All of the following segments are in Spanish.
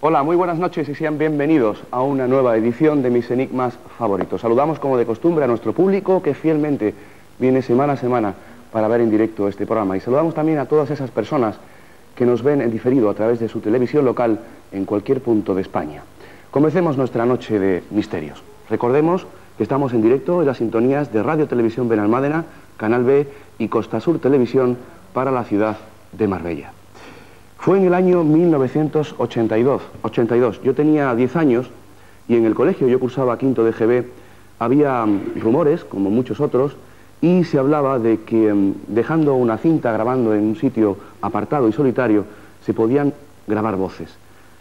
Hola, muy buenas noches y sean bienvenidos a una nueva edición de Mis Enigmas Favoritos. Saludamos como de costumbre a nuestro público que fielmente viene semana a semana para ver en directo este programa. Y saludamos también a todas esas personas que nos ven en diferido a través de su televisión local en cualquier punto de España. Comencemos nuestra noche de misterios. Recordemos que estamos en directo en las sintonías de Radio Televisión Benalmádena, Canal B y Costa Sur Televisión para la ciudad de Marbella. Fue en el año 1982. Yo tenía 10 años y en el colegio, yo cursaba quinto de GB, había rumores, como muchos otros, y se hablaba de que dejando una cinta grabando en un sitio apartado y solitario, se podían grabar voces.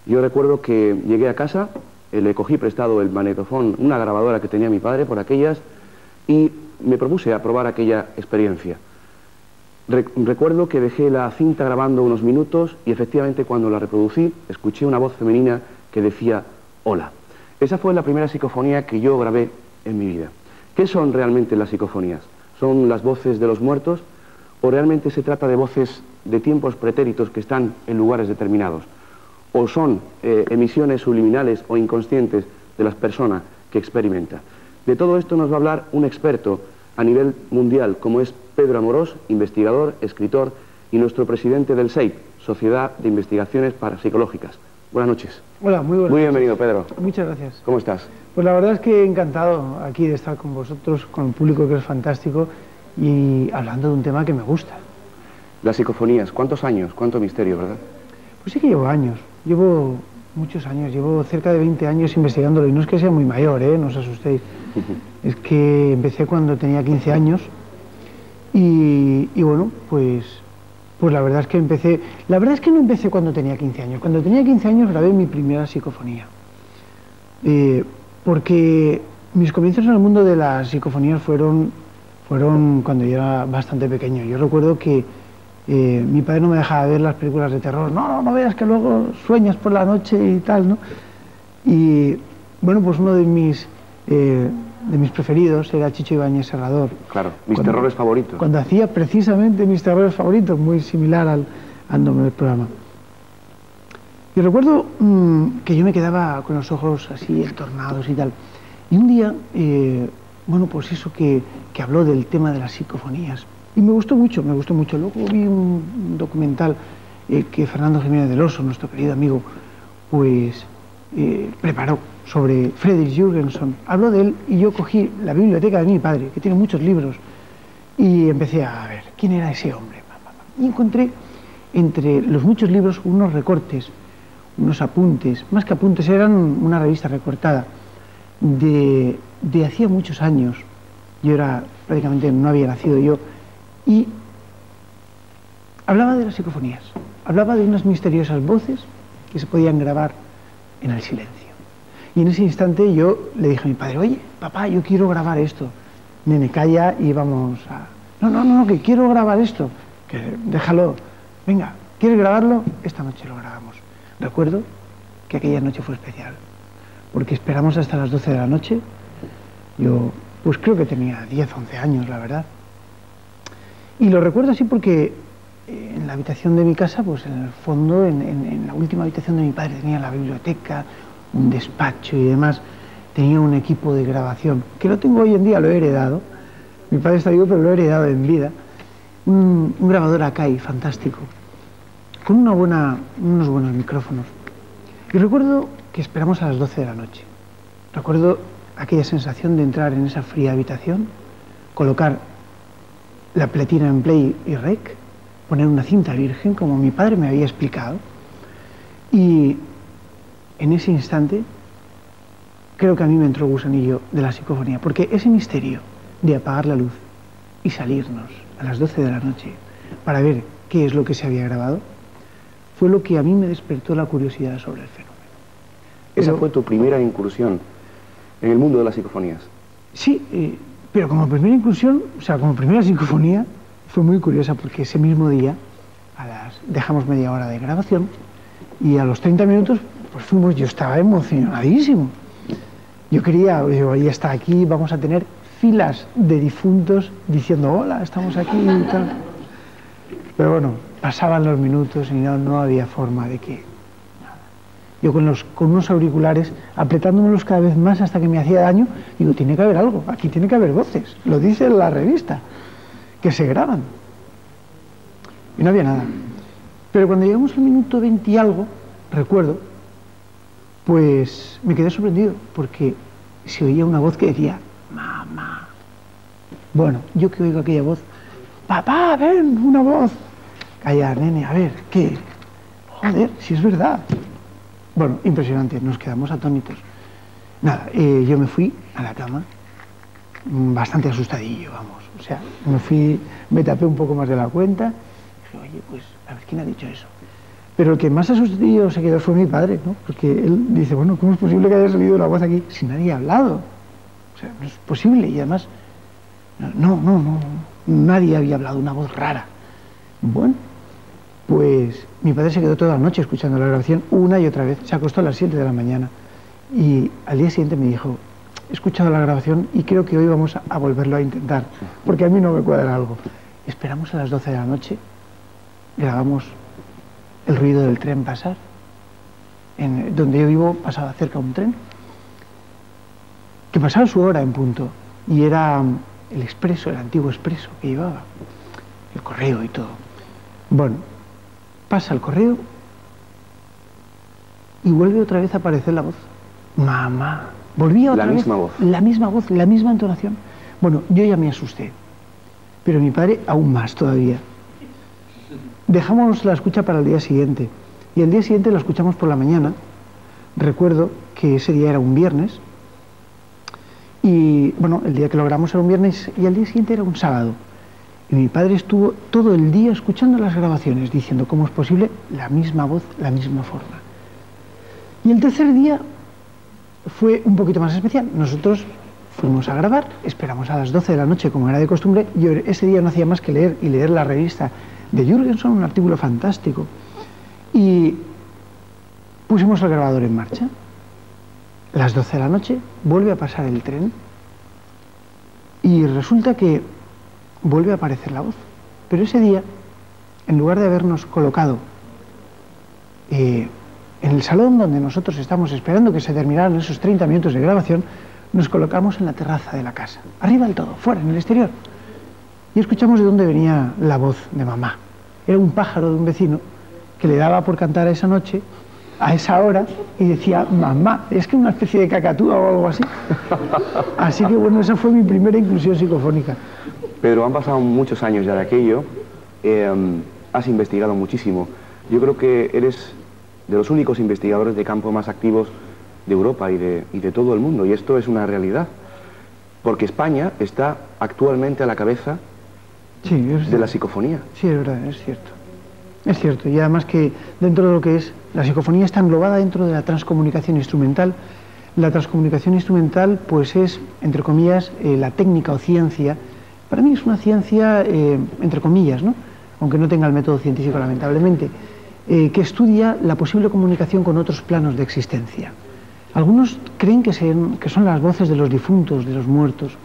Yo recuerdo que llegué a casa, le cogí prestado el magnetofón, una grabadora que tenía mi padre por aquellas, y me propuse a probar aquella experiencia. Recuerdo que dejé la cinta grabando unos minutos y efectivamente cuando la reproducí escuché una voz femenina que decía hola. Esa fue la primera psicofonía que yo grabé en mi vida. ¿Qué son realmente las psicofonías? ¿Son las voces de los muertos o realmente se trata de voces de tiempos pretéritos que están en lugares determinados? ¿O son emisiones subliminales o inconscientes de las personas que experimentan? De todo esto nos va a hablar un experto a nivel mundial como es Pedro Amorós, investigador, escritor y nuestro presidente del SEIP, Sociedad de Investigaciones Parapsicológicas. Buenas noches. Hola, muy buenas. Muy bienvenido, Pedro. Muchas gracias. ¿Cómo estás? Pues la verdad es que encantado aquí de estar con vosotros, con el público que es fantástico y hablando de un tema que me gusta. Las psicofonías, ¿cuántos años? ¿Cuánto misterio, verdad? Pues sí que llevo años, llevo muchos años, llevo cerca de 20 años investigándolo y no es que sea muy mayor, no os asustéis. Es que empecé cuando tenía 15 años y bueno, pues la verdad es que empecé... La verdad es que no empecé cuando tenía 15 años. Cuando tenía 15 años grabé mi primera psicofonía. Porque mis comienzos en el mundo de las psicofonías fueron cuando yo era bastante pequeño. Yo recuerdo que mi padre no me dejaba ver las películas de terror. No veas que luego sueñas por la noche y tal, ¿no? Y bueno, pues uno de mis preferidos era Chicho Ibáñez Serrador. Claro, mis terrores favoritos. Cuando hacía precisamente mis terrores favoritos, muy similar al nombre del programa. Y recuerdo que yo me quedaba con los ojos así entornados y tal. Y un día, bueno, pues eso que habló del tema de las psicofonías. Y me gustó mucho, me gustó mucho. Luego vi un documental que Fernando Jiménez del Oso, nuestro querido amigo, pues preparó sobre Fredrik Jürgenson. Habló de él y yo cogí la biblioteca de mi padre, que tiene muchos libros, y empecé a ver quién era ese hombre. Y encontré entre los muchos libros unos recortes, unos apuntes, más que apuntes, eran una revista recortada de hacía muchos años. Yo prácticamente no había nacido yo, y hablaba de las psicofonías, hablaba de unas misteriosas voces que se podían grabar en el silencio. Y en ese instante yo le dije a mi padre, oye, papá, yo quiero grabar esto. Nene, calla y vamos a... No, que quiero grabar esto. Que déjalo. Venga, ¿quieres grabarlo? Esta noche lo grabamos. Recuerdo que aquella noche fue especial, porque esperamos hasta las 12 de la noche. Yo, pues creo que tenía 10, 11 años, la verdad. Y lo recuerdo así porque en la habitación de mi casa, pues en el fondo, en la última habitación de mi padre, tenía la biblioteca, un despacho y demás, tenía un equipo de grabación, que lo tengo hoy en día, lo he heredado. Mi padre está vivo, pero lo he heredado en vida. Un grabador Akai fantástico, con unos buenos micrófonos. Y recuerdo que esperamos a las 12 de la noche. Recuerdo aquella sensación de entrar en esa fría habitación, colocar la pletina en play y rec, poner una cinta virgen, como mi padre me había explicado, y en ese instante creo que a mí me entró el gusanillo de la psicofonía, porque ese misterio de apagar la luz y salirnos a las 12 de la noche para ver qué es lo que se había grabado, fue lo que a mí me despertó la curiosidad sobre el fenómeno. ¿Esa fue tu primera incursión en el mundo de las psicofonías? Sí, pero como primera incursión, o sea, como primera psicofonía, fue muy curiosa porque ese mismo día dejamos media hora de grabación y a los 30 minutos pues fuimos, yo estaba emocionadísimo. Yo ya está aquí, vamos a tener filas de difuntos diciendo hola, estamos aquí y tal. Pero bueno, pasaban los minutos y no había forma de que... Yo con unos auriculares, apretándomelos cada vez más hasta que me hacía daño, digo, tiene que haber algo, aquí tiene que haber voces, lo dice la revista, que se graban. Y no había nada. Pero cuando llegamos al minuto 20 y algo, recuerdo, pues me quedé sorprendido, porque se oía una voz que decía, mamá. Bueno, yo que oigo aquella voz, papá, ven, una voz. Calla, nene, a ver, ¿qué? Joder, si es verdad. Bueno, impresionante, nos quedamos atónitos. Nada, yo me fui a la cama, bastante asustadillo, vamos. O sea, me tapé un poco más de la cuenta, dije, oye, pues, a ver, ¿quién ha dicho eso? Pero el que más asustadillo se quedó fue mi padre, ¿no? Porque él dice, bueno, ¿cómo es posible que haya salido una voz aquí si nadie ha hablado? O sea, no es posible, y además, no, nadie había hablado, una voz rara. Bueno, pues mi padre se quedó toda la noche escuchando la grabación una y otra vez, se acostó a las 7 de la mañana y al día siguiente me dijo, he escuchado la grabación y creo que hoy vamos a volverlo a intentar, porque a mí no me cuadra algo. Esperamos a las 12 de la noche, grabamos el ruido del tren pasar, donde yo vivo pasaba cerca un tren, que pasaba su hora en punto, y era el expreso, el antiguo expreso que llevaba, el correo y todo. Bueno, pasa el correo y vuelve otra vez a aparecer la voz. Mamá. Volvía otra vez. La misma voz. La misma voz, la misma entonación. Bueno, yo ya me asusté, pero mi padre aún más todavía. Dejamos la escucha para el día siguiente y el día siguiente la escuchamos por la mañana. Recuerdo que ese día era un viernes y, bueno, el día que lo grabamos era un viernes y el día siguiente era un sábado. Y mi padre estuvo todo el día escuchando las grabaciones, diciendo cómo es posible la misma voz, la misma forma. Y el tercer día fue un poquito más especial. Nosotros fuimos a grabar, esperamos a las 12 de la noche, como era de costumbre. Yo ese día no hacía más que leer y leer la revista de Jürgenson, un artículo fantástico. Y pusimos el grabador en marcha. A las 12 de la noche vuelve a pasar el tren y resulta que vuelve a aparecer la voz. Pero ese día, en lugar de habernos colocado en el salón donde nosotros estamos esperando que se terminaran esos 30 minutos de grabación, nos colocamos en la terraza de la casa, arriba del todo, fuera, en el exterior. Y escuchamos de dónde venía la voz de mamá. Era un pájaro de un vecino que le daba por cantar esa noche, a esa hora, y decía, mamá, es que una especie de cacatúa o algo así. Así que bueno, esa fue mi primera inclusión psicofónica. Pedro, han pasado muchos años ya de aquello, has investigado muchísimo. Yo creo que eres de los únicos investigadores de campo más activos de Europa y de todo el mundo, y esto es una realidad, porque España está actualmente a la cabeza de la psicofonía. Sí, es verdad, es cierto. Es cierto, y además que dentro de lo que es la psicofonía está englobada dentro de la transcomunicación instrumental. La transcomunicación instrumental pues es, entre comillas, la técnica o ciencia. Para mí es una ciencia, entre comillas, ¿no? Aunque no tenga el método científico lamentablemente, que estudia la posible comunicación con otros planos de existencia. Algunos creen que son las voces de los difuntos, de los muertos.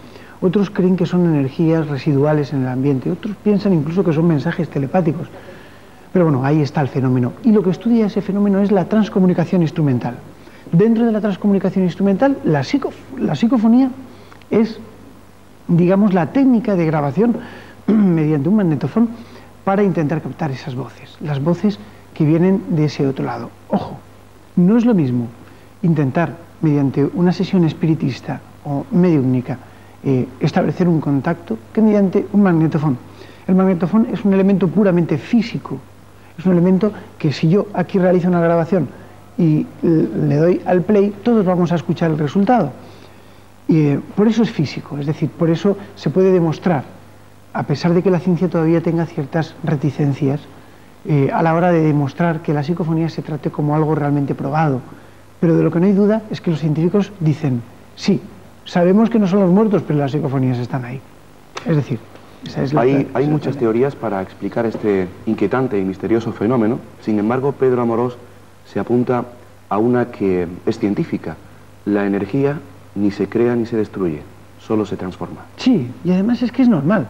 Otros creen que son energías residuales en el ambiente. Otros piensan incluso que son mensajes telepáticos. Pero bueno, ahí está el fenómeno. Y lo que estudia ese fenómeno es la transcomunicación instrumental. Dentro de la transcomunicación instrumental, la psicofonía es, digamos, la técnica de grabación mediante un magnetofón para intentar captar esas voces, las voces que vienen de ese otro lado. Ojo, no es lo mismo intentar, mediante una sesión espiritista o mediúmnica, establecer un contacto que mediante un magnetofón. El magnetofón es un elemento puramente físico, es un elemento que si yo aquí realizo una grabación y le doy al play, todos vamos a escuchar el resultado. Y por eso es físico, es decir, por eso se puede demostrar, a pesar de que la ciencia todavía tenga ciertas reticencias, a la hora de demostrar que la psicofonía se trate como algo realmente probado. Pero de lo que no hay duda es que los científicos dicen, sí, sabemos que no son los muertos, pero las psicofonías están ahí. Es decir, esa es hay muchas teorías para explicar este inquietante y misterioso fenómeno. Sin embargo, Pedro Amorós se apunta a una que es científica. La energía ni se crea ni se destruye, solo se transforma. Sí, y además es que es normal.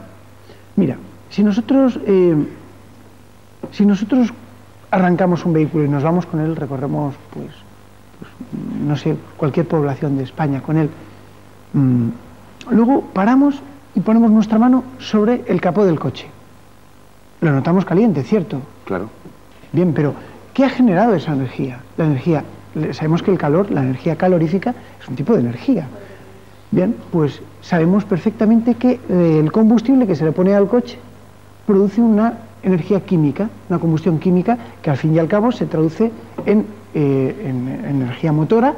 Mira, si nosotros arrancamos un vehículo y nos vamos con él, recorremos pues no sé, cualquier población de España con él. Luego paramos y ponemos nuestra mano sobre el capó del coche. Lo notamos caliente, ¿cierto? Claro. Bien, pero ¿qué ha generado esa energía? La energía, sabemos que el calor, la energía calorífica, es un tipo de energía. Bien, pues sabemos perfectamente que el combustible que se le pone al coche produce una energía química, una combustión química que al fin y al cabo se traduce en energía motora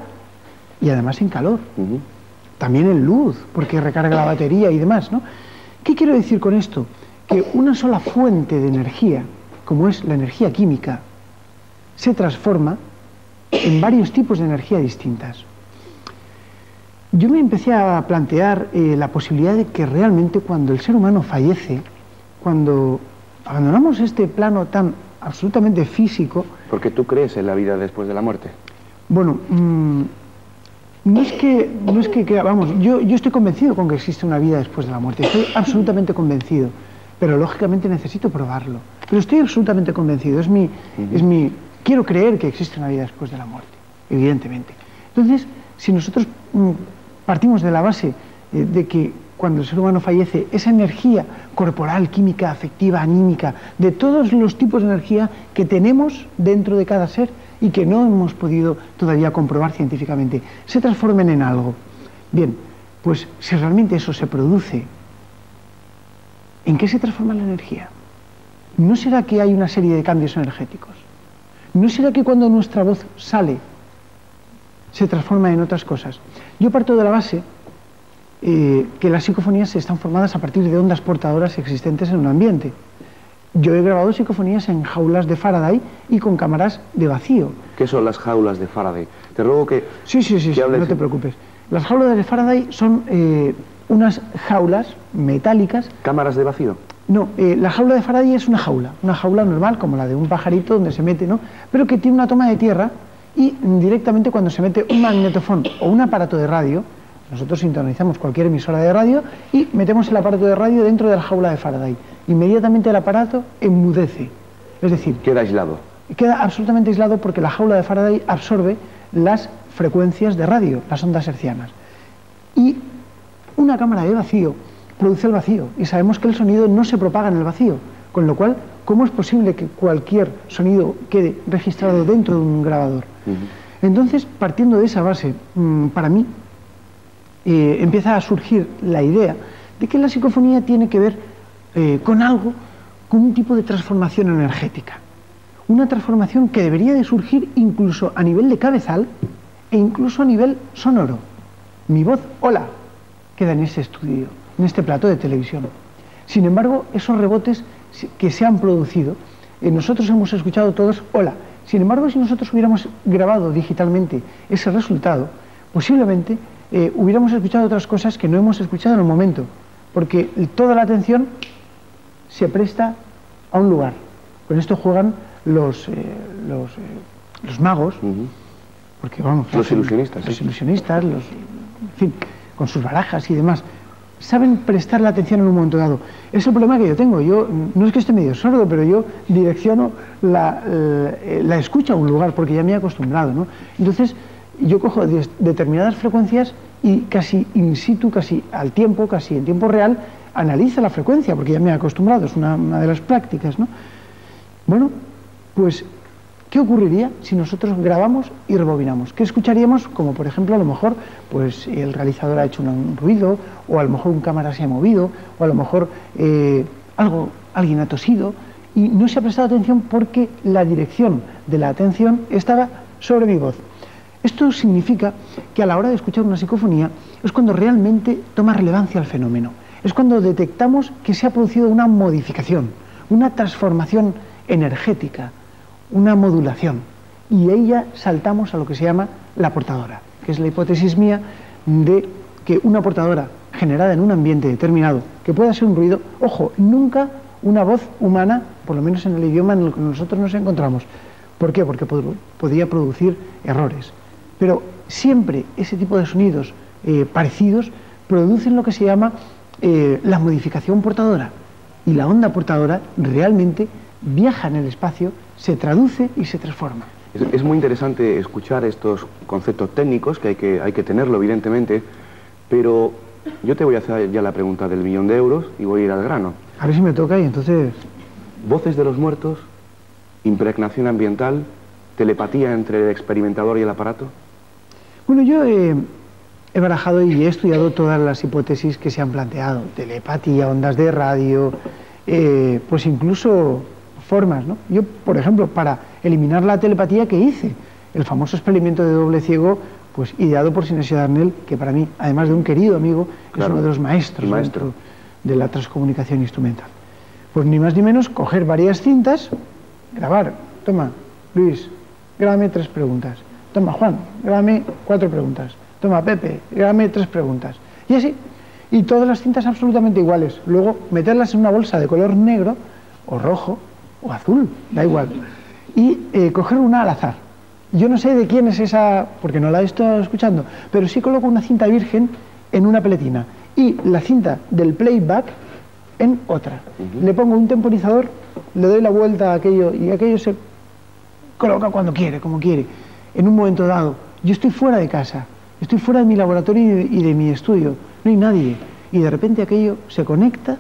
y además en calor. También en luz, porque recarga la batería y demás, ¿no? ¿Qué quiero decir con esto? Que una sola fuente de energía, como es la energía química, se transforma en varios tipos de energía distintas. Yo me empecé a plantear la posibilidad de que realmente cuando el ser humano fallece, cuando abandonamos este plano tan absolutamente físico... ¿Porque tú crees en la vida después de la muerte? Bueno, no es que vamos, yo estoy convencido con que existe una vida después de la muerte, estoy absolutamente convencido, pero lógicamente necesito probarlo. Pero estoy absolutamente convencido, quiero creer que existe una vida después de la muerte, evidentemente. Entonces, si nosotros partimos de la base de que cuando el ser humano fallece, esa energía corporal, química, afectiva, anímica, de todos los tipos de energía que tenemos dentro de cada ser y que no hemos podido todavía comprobar científicamente, se transformen en algo. Bien, pues si realmente eso se produce, ¿en qué se transforma la energía? ¿No será que hay una serie de cambios energéticos? ¿No será que cuando nuestra voz sale, se transforma en otras cosas? Yo parto de la base que las psicofonías están formadas a partir de ondas portadoras existentes en un ambiente. Yo he grabado psicofonías en jaulas de Faraday y con cámaras de vacío. ¿Qué son las jaulas de Faraday? Te ruego que... Sí, no te preocupes. Las jaulas de Faraday son unas jaulas metálicas... ¿Cámaras de vacío? No, la jaula de Faraday es una jaula normal, como la de un pajarito donde se mete, ¿no? Pero que tiene una toma de tierra y directamente cuando se mete un magnetofón o un aparato de radio, nosotros sintonizamos cualquier emisora de radio y metemos el aparato de radio dentro de la jaula de Faraday. Inmediatamente el aparato enmudece, es decir... Queda aislado. Queda absolutamente aislado porque la jaula de Faraday absorbe las frecuencias de radio, las ondas hertzianas. Y una cámara de vacío produce el vacío y sabemos que el sonido no se propaga en el vacío, con lo cual, ¿cómo es posible que cualquier sonido quede registrado dentro de un grabador? Entonces, partiendo de esa base, para mí, empieza a surgir la idea de que la psicofonía tiene que ver con algo, con un tipo de transformación energética. Una transformación que debería de surgir incluso a nivel de cabezal e incluso a nivel sonoro. Mi voz, hola, queda en ese estudio, en este plató de televisión. Sin embargo, esos rebotes que se han producido, nosotros hemos escuchado todos, hola. Sin embargo, si nosotros hubiéramos grabado digitalmente ese resultado, posiblemente hubiéramos escuchado otras cosas que no hemos escuchado en el momento, porque toda la atención se presta a un lugar. Con esto juegan los magos, porque vamos... Los ilusionistas. Los ilusionistas, en fin, con sus barajas y demás. Saben prestar la atención en un momento dado. Es el problema que yo tengo. Yo no es que esté medio sordo, pero yo direcciono la escucha a un lugar porque ya me he acostumbrado, ¿no? Entonces, yo cojo determinadas frecuencias y casi in situ, casi al tiempo, casi en tiempo real, analizo la frecuencia porque ya me he acostumbrado. Es una de las prácticas, ¿no? Bueno, pues, ¿qué ocurriría si nosotros grabamos y rebobinamos? ¿Qué escucharíamos? Como por ejemplo, a lo mejor, pues el realizador ha hecho un ruido, o a lo mejor un cámara se ha movido, o a lo mejor alguien ha tosido, y no se ha prestado atención porque la dirección de la atención estaba sobre mi voz. Esto significa que a la hora de escuchar una psicofonía es cuando realmente toma relevancia el fenómeno. Es cuando detectamos que se ha producido una modificación, una transformación energética, una modulación, y ella saltamos a lo que se llama la portadora, que es la hipótesis mía de que una portadora generada en un ambiente determinado, que pueda ser un ruido, ojo, nunca una voz humana, por lo menos en el idioma en el que nosotros nos encontramos. ¿Por qué? Porque podría producir errores. Pero siempre ese tipo de sonidos parecidos producen lo que se llama la modificación portadora, y la onda portadora realmente viaja en el espacio, se traduce y se transforma. Es muy interesante escuchar estos conceptos técnicos, que hay que tenerlo, evidentemente, pero yo te voy a hacer ya la pregunta del millón de euros y voy a ir al grano. A ver si me toca y entonces... Voces de los muertos, impregnación ambiental, telepatía entre el experimentador y el aparato. Bueno, yo he barajado y he estudiado todas las hipótesis que se han planteado. Telepatía, ondas de radio, pues incluso formas, ¿no? Yo, por ejemplo, para eliminar la telepatía que hice, el famoso experimento de doble ciego, pues ideado por Sinesio Darnell, que para mí, además de un querido amigo, claro, es uno de los maestros dentro de la transcomunicación instrumental. Pues ni más ni menos coger varias cintas, grabar, toma, Luis, grábame 3 preguntas, toma, Juan, grábame 4 preguntas, toma, Pepe, grábame 3 preguntas, y así, y todas las cintas absolutamente iguales, luego meterlas en una bolsa de color negro, o rojo, o azul, da igual, y coger una al azar. Yo no sé de quién es esa, porque no la he estado escuchando, pero sí coloco una cinta virgen en una peletina, y la cinta del playback en otra. Le pongo un temporizador, le doy la vuelta a aquello y aquello se coloca cuando quiere, como quiere. En un momento dado, yo estoy fuera de casa, estoy fuera de mi laboratorio y de mi estudio, no hay nadie. Y de repente aquello se conecta,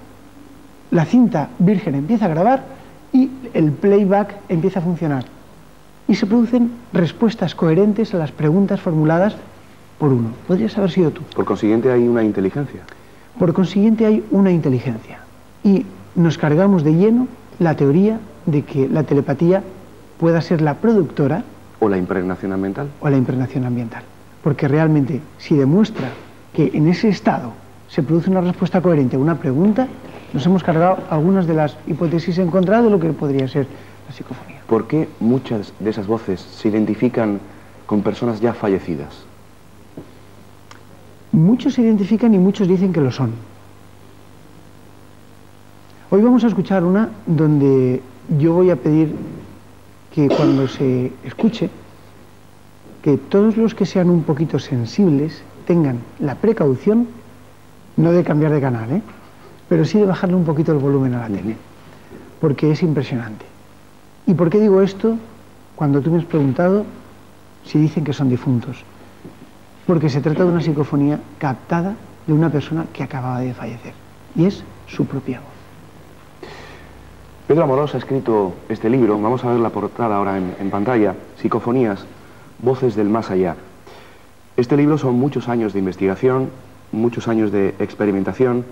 la cinta virgen empieza a grabar y el playback empieza a funcionar. Y se producen respuestas coherentes a las preguntas formuladas por uno. Podrías haber sido tú. Por consiguiente hay una inteligencia. Por consiguiente hay una inteligencia. Y nos cargamos de lleno la teoría de que la telepatía pueda ser la productora o la impregnación ambiental. O la impregnación ambiental. Porque realmente, si demuestra que en ese estado se produce una respuesta coherente a una pregunta, nos hemos cargado algunas de las hipótesis en contra de lo que podría ser la psicofonía. ¿Por qué muchas de esas voces se identifican con personas ya fallecidas? Muchos se identifican y muchos dicen que lo son. Hoy vamos a escuchar una donde yo voy a pedir que cuando se escuche, que todos los que sean un poquito sensibles tengan la precaución, no de cambiar de canal, pero sí de bajarle un poquito el volumen a la tele, porque es impresionante. ¿Y por qué digo esto cuando tú me has preguntado si dicen que son difuntos? Porque se trata de una psicofonía captada de una persona que acababa de fallecer, y es su propia voz. Pedro Amorós ha escrito este libro, vamos a ver la portada ahora en pantalla, Psicofonías, voces del más allá. Este libro son muchos años de investigación, muchos años de experimentación,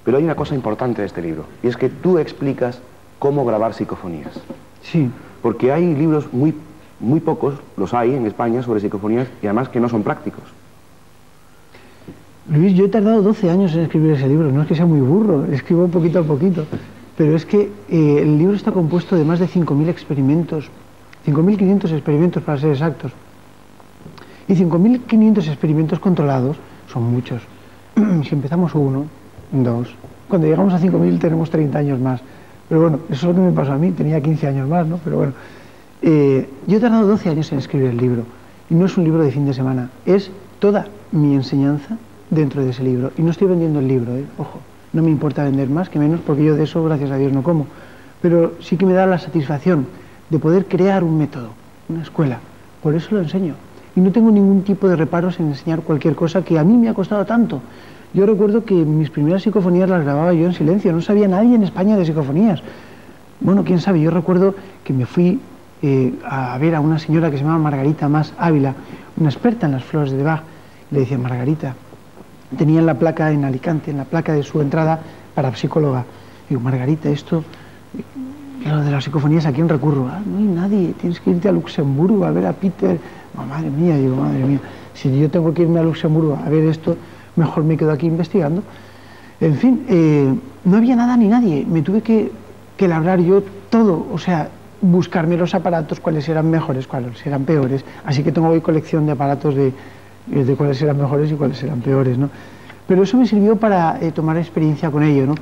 pero hay una cosa importante de este libro, y es que tú explicas cómo grabar psicofonías. Sí. Porque hay libros muy pocos, los hay en España, sobre psicofonías, y además que no son prácticos. Luis, yo he tardado 12 años en escribir ese libro, no es que sea muy burro, escribo poquito a poquito. Pero es que el libro está compuesto de más de 5.000 experimentos, 5.500 experimentos para ser exactos. Y 5.500 experimentos controlados son muchos. Si empezamos 1, 2, cuando llegamos a 5.000 tenemos 30 años más. Pero bueno, eso es lo que me pasó a mí, tenía 15 años más, ¿no? Pero bueno, yo he tardado 12 años en escribir el libro. Y no es un libro de fin de semana, es toda mi enseñanza dentro de ese libro. Y no estoy vendiendo el libro, ojo. No me importa vender más que menos, porque yo de eso, gracias a Dios, no como. Pero sí que me da la satisfacción de poder crear un método, una escuela. Por eso lo enseño. Y no tengo ningún tipo de reparos en enseñar cualquier cosa que a mí me ha costado tanto. Yo recuerdo que mis primeras psicofonías las grababa yo en silencio. No sabía nadie en España de psicofonías. Bueno, quién sabe. Yo recuerdo que me fui a ver a una señora que se llama Margarita Mas Ávila, una experta en las flores de Bach. Le decía, Margarita, tenía en la placa en Alicante, en la placa de su entrada para psicóloga. Digo, Margarita, esto, lo de las psicofonías, ¿a quién recurro? Ah, no hay nadie, tienes que irte a Luxemburgo a ver a Peter. Oh, madre mía, digo, madre mía, si yo tengo que irme a Luxemburgo a ver esto, mejor me quedo aquí investigando. En fin, no había nada ni nadie, me tuve que labrar yo todo, o sea, buscarme los aparatos, cuáles eran mejores, cuáles eran peores. Así que tengo hoy colección de aparatos de cuáles eran mejores y cuáles eran peores, ¿no? Pero eso me sirvió para tomar experiencia con ello, ¿no?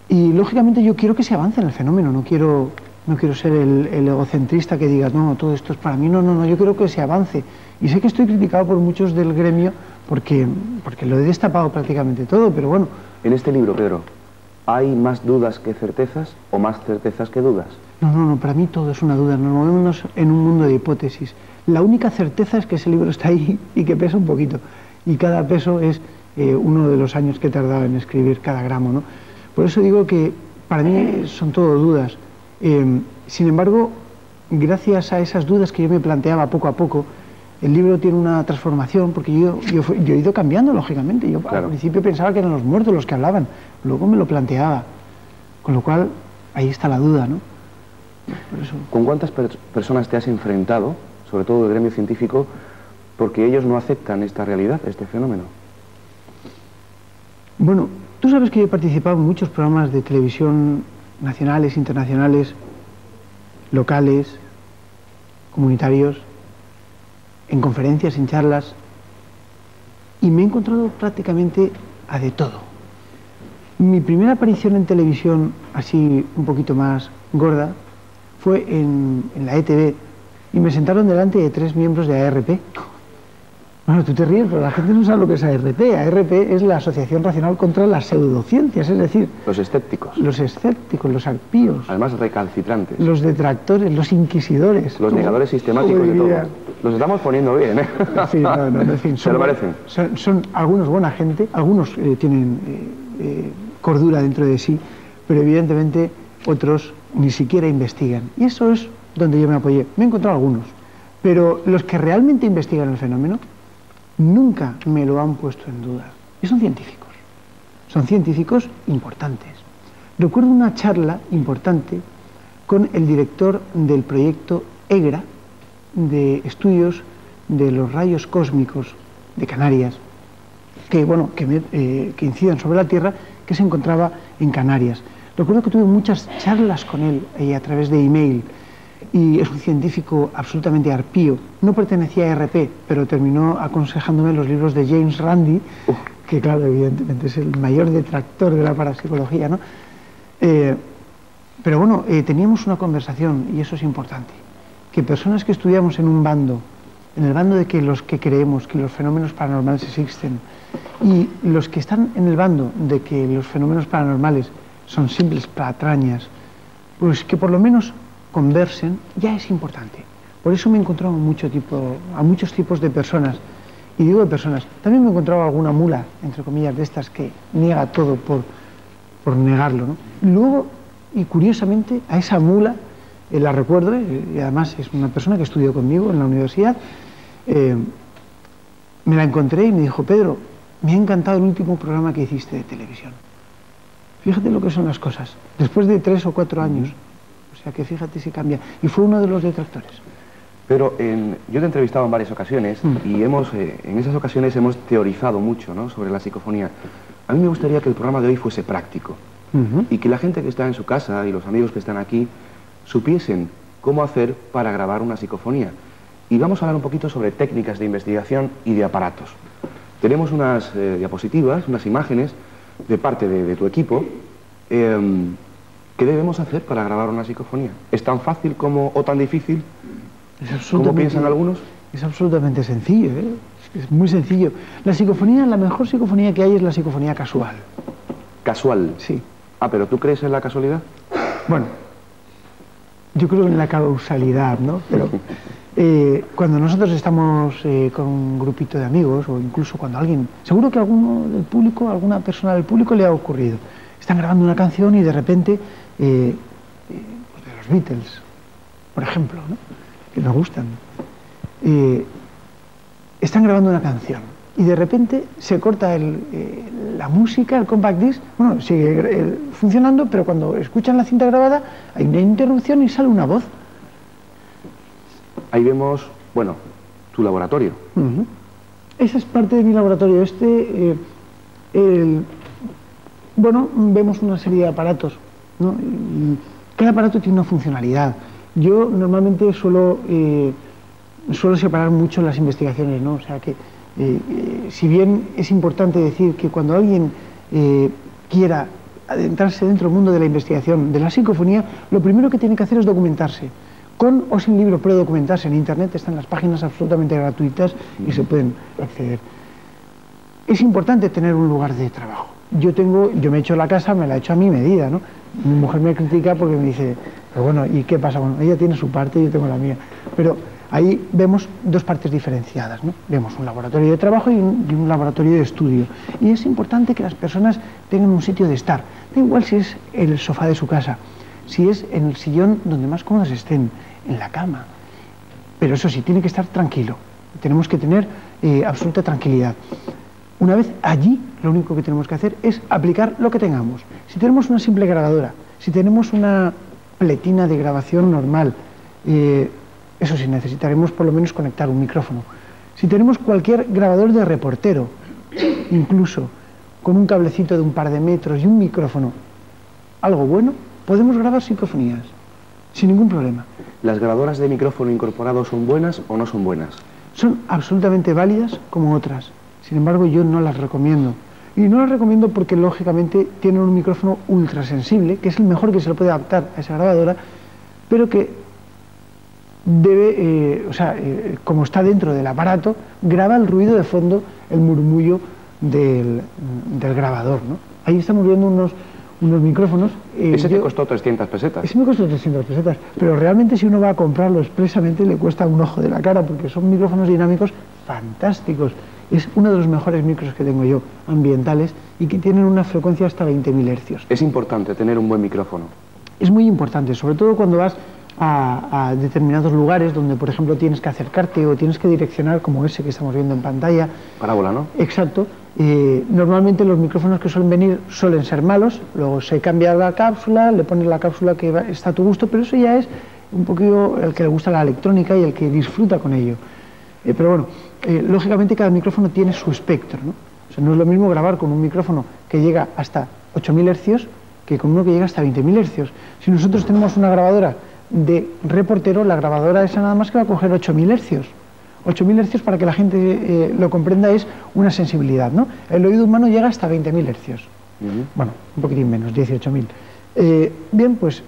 Y lógicamente yo quiero que se avance en el fenómeno, no quiero ser el egocentrista que diga, no, todo esto es para mí, no, yo quiero que se avance. Y sé que estoy criticado por muchos del gremio porque lo he destapado prácticamente todo, pero bueno. En este libro, Pedro, ¿Hay más dudas que certezas o más certezas que dudas? No, para mí todo es una duda. Nos movemos en un mundo de hipótesis. La única certeza es que ese libro está ahí y que pesa un poquito. Y cada peso es uno de los años que he tardado en escribir cada gramo, ¿no? Por eso digo que para mí son todo dudas. Sin embargo, gracias a esas dudas que yo me planteaba poco a poco, el libro tiene una transformación, porque yo he ido cambiando, lógicamente. Yo al principio pensaba que eran los muertos los que hablaban, luego me lo planteaba. Con lo cual, ahí está la duda, ¿no? Por eso. ¿Con cuántas personas te has enfrentado, sobre todo del gremio científico, porque ellos no aceptan esta realidad, este fenómeno? Bueno, tú sabes que yo he participado en muchos programas de televisión nacionales, internacionales, locales, comunitarios, en conferencias, en charlas, y me he encontrado prácticamente a de todo. Mi primera aparición en televisión, así un poquito más gorda, fue en la ETV, y me sentaron delante de 3 miembros de ARP. Bueno, tú te ríes, pero la gente no sabe lo que es ARP. ARP es la Asociación Racional contra las Pseudociencias, es decir... Los escépticos. Los escépticos, los arpíos. Además recalcitrantes. Los detractores, los inquisidores. Los negadores sistemáticos de todo. Los estamos poniendo bien, ¿eh? En fin, en fin, se lo merecen. Son algunos buena gente, algunos tienen cordura dentro de sí, pero evidentemente otros ni siquiera investigan. Y eso es donde yo me apoyé. Me he encontrado algunos, pero los que realmente investigan el fenómeno nunca me lo han puesto en duda. Y son científicos importantes. Recuerdo una charla importante con el director del proyecto EGRA, de estudios de los rayos cósmicos de Canarias, que inciden sobre la Tierra, que se encontraba en Canarias. Recuerdo que tuve muchas charlas con él a través de email, y es un científico absolutamente arpío. No pertenecía a RP, pero terminó aconsejándome los libros de James Randi, que claro, evidentemente es el mayor detractor de la parapsicología, ¿no? Pero bueno, teníamos una conversación, y eso es importante, que personas que estudiamos en un bando, en el bando de que los que creemos que los fenómenos paranormales existen, y los que están en el bando de que los fenómenos paranormales son simples patrañas, pues que por lo menos conversen, ya es importante. Por eso me he encontrado a muchos tipos de personas, y digo de personas, también me he encontrado alguna mula, entre comillas, de estas que niega todo por negarlo, ¿no? Luego, y curiosamente, a esa mula, la recuerdo, y además es una persona que estudió conmigo en la universidad, me la encontré y me dijo: Pedro, me ha encantado el último programa que hiciste de televisión. Fíjate lo que son las cosas, después de 3 o 4 años. O sea que fíjate si cambia. Y fue uno de los detractores. Pero yo te he entrevistado en varias ocasiones y en esas ocasiones hemos teorizado mucho, ¿no?, sobre la psicofonía. A mí me gustaría que el programa de hoy fuese práctico y que la gente que está en su casa y los amigos que están aquí supiesen cómo hacer para grabar una psicofonía. Y vamos a hablar un poquito sobre técnicas de investigación y de aparatos. Tenemos unas diapositivas, unas imágenes de parte de tu equipo. ¿Qué debemos hacer para grabar una psicofonía? ¿Es tan fácil o tan difícil como piensan algunos? Es absolutamente sencillo, ¿eh? Es muy sencillo. La mejor psicofonía que hay es la psicofonía casual. ¿Casual? Sí. Ah, ¿pero tú crees en la casualidad? Bueno, yo creo en la causalidad, ¿no? Pero cuando nosotros estamos con un grupito de amigos, o incluso cuando seguro que alguna persona del público le ha ocurrido. Están grabando una canción y de repente, de los Beatles, por ejemplo, ¿no?, que nos gustan, están grabando una canción y de repente se corta la música, el compact disc, bueno, sigue funcionando, pero cuando escuchan la cinta grabada hay una interrupción y sale una voz. Ahí vemos, bueno, tu laboratorio. Esa es parte de mi laboratorio. Bueno, vemos una serie de aparatos, ¿no? Y cada aparato tiene una funcionalidad. Yo normalmente suelo separar mucho las investigaciones, ¿no? O sea que, si bien es importante decir que cuando alguien quiera adentrarse dentro del mundo de la investigación de la psicofonía, lo primero que tiene que hacer es documentarse. Con o sin libro puede documentarse en Internet, están las páginas absolutamente gratuitas y se pueden acceder. Es importante tener un lugar de trabajo. yo me he hecho la casa, me la he hecho a mi medida, ¿no? Mi mujer me critica porque me dice, pero bueno, ¿y qué pasa? Bueno, ella tiene su parte y yo tengo la mía. Pero ahí vemos dos partes diferenciadas, ¿no? Vemos un laboratorio de trabajo y un laboratorio de estudio. Y es importante que las personas tengan un sitio de estar. Da igual si es el sofá de su casa, si es en el sillón donde más cómodos estén, en la cama. Pero eso sí, tiene que estar tranquilo. Tenemos que tener absoluta tranquilidad. Una vez allí, lo único que tenemos que hacer es aplicar lo que tengamos. Si tenemos una simple grabadora, si tenemos una pletina de grabación normal, eso sí, necesitaremos por lo menos conectar un micrófono. Si tenemos cualquier grabador de reportero, incluso con un cablecito de un par de metros y un micrófono, algo bueno, podemos grabar psicofonías, sin ningún problema. ¿Las grabadoras de micrófono incorporado son buenas o no son buenas? Son absolutamente válidas como otras. Sin embargo, yo no las recomiendo. Y no las recomiendo porque, lógicamente, tienen un micrófono ultrasensible, que es el mejor que se le puede adaptar a esa grabadora, pero que debe, como está dentro del aparato, graba el ruido de fondo, el murmullo del grabador, ¿no? Ahí estamos viendo unos micrófonos. Ese te costó 300 pesetas. Ese me costó 300 pesetas, pero realmente si uno va a comprarlo expresamente le cuesta un ojo de la cara, porque son micrófonos dinámicos fantásticos. Es uno de los mejores micros que tengo yo, ambientales, y que tienen una frecuencia hasta 20.000 hercios. Es importante tener un buen micrófono. Es muy importante, sobre todo cuando vas a determinados lugares donde, por ejemplo, tienes que acercarte o tienes que direccionar, como ese que estamos viendo en pantalla. Parábola, ¿no? Exacto. Normalmente los micrófonos que suelen venir suelen ser malos, luego se cambia la cápsula, le pones la cápsula que está a tu gusto, pero eso ya es un poquito el que le gusta la electrónica y el que disfruta con ello. Pero bueno, lógicamente cada micrófono tiene su espectro, ¿no? O sea, no es lo mismo grabar con un micrófono que llega hasta 8.000 hercios que con uno que llega hasta 20.000 hercios. Si nosotros tenemos una grabadora de reportero, la grabadora esa nada más que va a coger 8.000 hercios. 8.000 hercios, para que la gente lo comprenda, es una sensibilidad, ¿no? El oído humano llega hasta 20.000 hercios. Bueno, un poquitín menos, 18.000. Bien, pues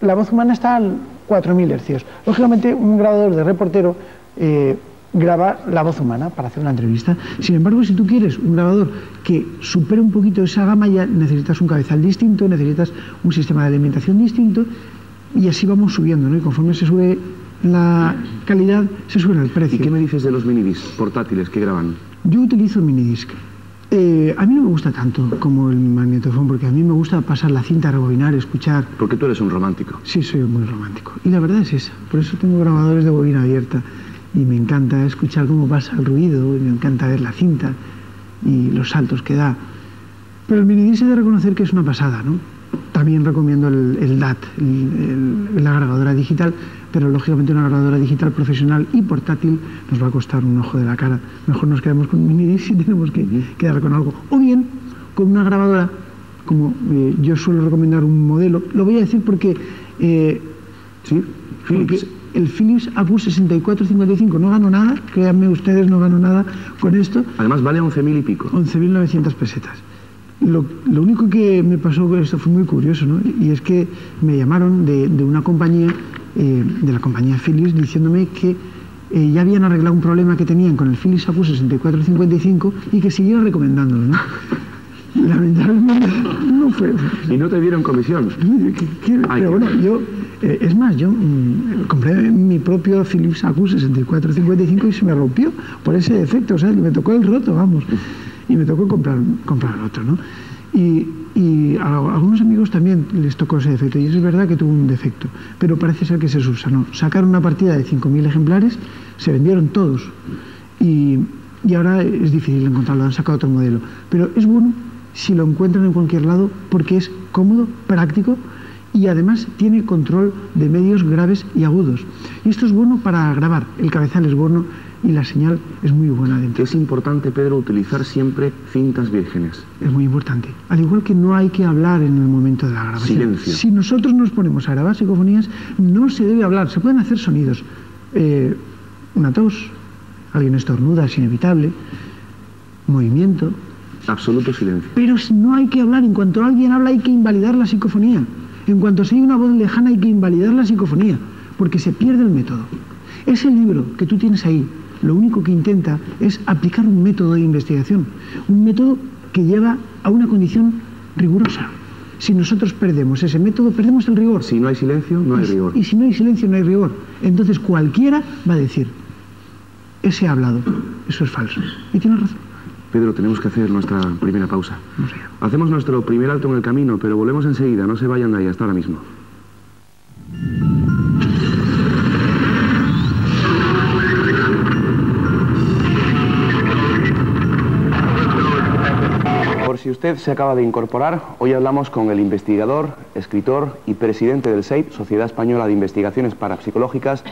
la voz humana está a 4.000 hercios. Lógicamente, un grabador de reportero graba la voz humana para hacer una entrevista. Sin embargo, si tú quieres un grabador que supere un poquito esa gama, ya necesitas un cabezal distinto, necesitas un sistema de alimentación distinto, y así vamos subiendo, ¿no? Y conforme se sube la calidad, se sube el precio. ¿Y qué me dices de los minidisc portátiles que graban? Yo utilizo minidisc. A mí no me gusta tanto como el magnetofón, porque a mí me gusta pasar la cinta, rebobinar, escuchar. Porque tú eres un romántico. Sí, soy muy romántico. Y la verdad es esa. Por eso tengo grabadores de bobina abierta. Y me encanta escuchar cómo pasa el ruido, y me encanta ver la cinta y los saltos que da. Pero el minidisc he de reconocer que es una pasada, ¿no? También recomiendo el DAT, la grabadora digital, pero lógicamente una grabadora digital profesional y portátil nos va a costar un ojo de la cara. Mejor nos quedamos con un minidisc si tenemos que quedar con algo. O bien con una grabadora, como yo suelo recomendar un modelo, lo voy a decir porque, sí, Philips. El Philips Acus 6455, no gano nada, créanme ustedes, no gano nada con esto. Además vale 11.000 y pico. 11.900 pesetas. Lo único que me pasó con esto fue muy curioso, ¿no? Y es que me llamaron de una compañía, de la compañía Philips, diciéndome que ya habían arreglado un problema que tenían con el Philips Acus 6455 y que siguieron recomendándolo, ¿no? Lamentablemente no fue. ¿Y no te dieron comisión? Pero bueno, yo, es más, yo compré mi propio Philips Acus 6455 y se me rompió por ese defecto, o sea, me tocó el roto, vamos. Y me tocó comprar otro, ¿no? Y a algunos amigos también les tocó ese defecto, y es verdad que tuvo un defecto, pero parece ser que se subsanó. Sacaron una partida de 5.000 ejemplares, se vendieron todos, y ahora es difícil encontrarlo, han sacado otro modelo. Pero es bueno si lo encuentran en cualquier lado, porque es cómodo, práctico, y además tiene control de medios graves y agudos. Y esto es bueno para grabar, el cabezal es bueno, y la señal es muy buena dentro. Es importante, Pedro, utilizar siempre cintas vírgenes. Es muy importante. Al igual que no hay que hablar en el momento de la grabación. Silencio. Si nosotros nos ponemos a grabar psicofonías, no se debe hablar. Se pueden hacer sonidos. Una tos, alguien estornuda, es inevitable. Movimiento. Absoluto silencio. Pero no hay que hablar. En cuanto alguien habla, hay que invalidar la psicofonía. En cuanto se oye una voz lejana, hay que invalidar la psicofonía, porque se pierde el método. Ese libro que tú tienes ahí, lo único que intenta es aplicar un método de investigación, un método que lleva a una condición rigurosa. Si nosotros perdemos ese método, perdemos el rigor. Si no hay silencio, no hay rigor. Y si no hay silencio, no hay rigor. Entonces cualquiera va a decir, ese ha hablado, eso es falso. Y tiene razón. Pedro, tenemos que hacer nuestra primera pausa. No sé. Hacemos nuestro primer alto en el camino, pero volvemos enseguida. No se vayan de ahí, hasta ahora mismo. Por si usted se acaba de incorporar, hoy hablamos con el investigador, escritor y presidente del SEIP, Sociedad Española de Investigaciones Parapsicológicas,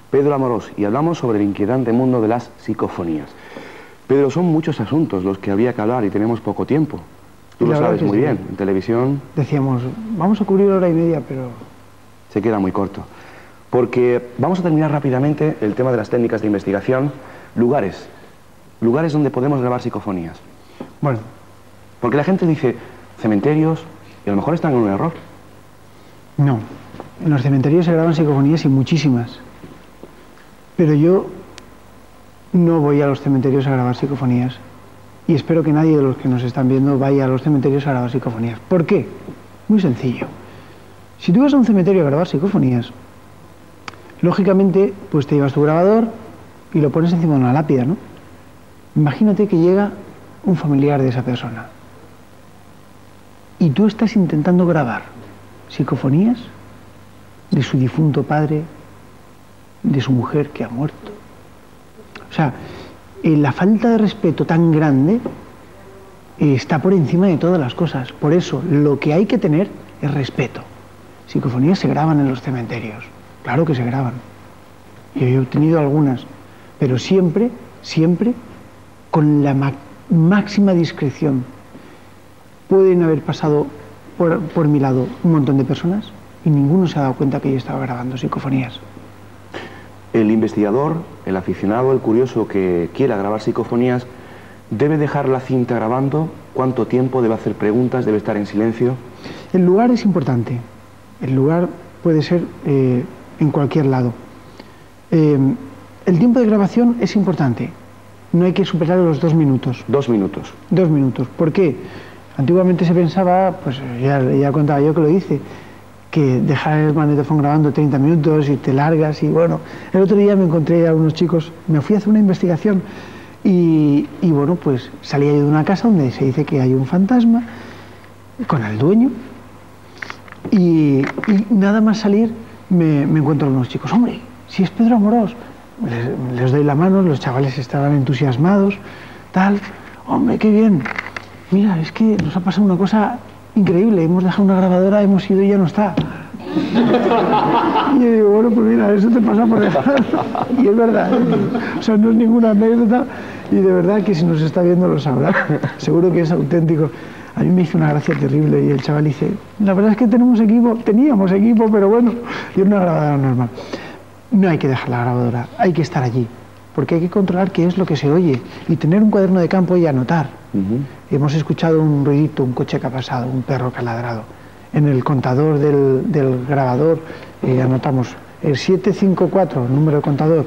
Pedro Amorós, y hablamos sobre el inquietante mundo de las psicofonías. Pedro, son muchos asuntos los que había que hablar y tenemos poco tiempo. Tú lo sabes muy bien, en televisión... Decíamos, vamos a cubrir hora y media, pero... Se queda muy corto. Porque vamos a terminar rápidamente el tema de las técnicas de investigación. Lugares donde podemos grabar psicofonías. Bueno. Porque la gente dice cementerios y a lo mejor están en un error. No, en los cementerios se graban psicofonías y muchísimas. Pero yo no voy a los cementerios a grabar psicofonías. Y espero que nadie de los que nos están viendo vaya a los cementerios a grabar psicofonías. ¿Por qué? Muy sencillo. Si tú vas a un cementerio a grabar psicofonías, lógicamente pues te llevas tu grabador y lo pones encima de una lápida, ¿no? Imagínate que llega un familiar de esa persona y tú estás intentando grabar psicofonías de su difunto padre, de su mujer que ha muerto. O sea, la falta de respeto tan grande está por encima de todas las cosas. Por eso, lo que hay que tener es respeto. Psicofonías se graban en los cementerios. Claro que se graban. Yo he obtenido algunas, pero siempre con la máxima discreción. Pueden haber pasado por mi lado un montón de personas y ninguno se ha dado cuenta que yo estaba grabando psicofonías. El investigador, el aficionado, el curioso que quiera grabar psicofonías, ¿debe dejar la cinta grabando? ¿Cuánto tiempo? ¿Debe hacer preguntas? ¿Debe estar en silencio? El lugar es importante. El lugar puede ser en cualquier lado. El tiempo de grabación es importante. No hay que superar los 2 minutos. 2 minutos. 2 minutos. ¿Por qué? Antiguamente se pensaba, pues ya contaba yo que lo hice, que dejar el magnetofón grabando 30 minutos y te largas y bueno. El otro día me encontré a unos chicos, me fui a hacer una investigación y bueno, pues salía yo de una casa donde se dice que hay un fantasma con el dueño y nada más salir me encuentro a unos chicos. Hombre, si es Pedro Amorós. Les doy la mano, los chavales estaban entusiasmados, tal. Hombre, qué bien. Mira, es que nos ha pasado una cosa increíble. Hemos dejado una grabadora, hemos ido y ya no está. Y yo digo, bueno, pues mira, eso te pasa por dejar. Y es verdad, o sea, no es ninguna anécdota. Y de verdad que si nos está viendo lo sabrá. Seguro que es auténtico. A mí me hizo una gracia terrible y el chaval dice, la verdad es que teníamos equipo, pero bueno, y una grabadora normal. No hay que dejar la grabadora, hay que estar allí, porque hay que controlar qué es lo que se oye y tener un cuaderno de campo y anotar. Hemos escuchado un ruidito, un coche que ha pasado, un perro que ha ladrado. En el contador del grabador anotamos el 754, el número de contador,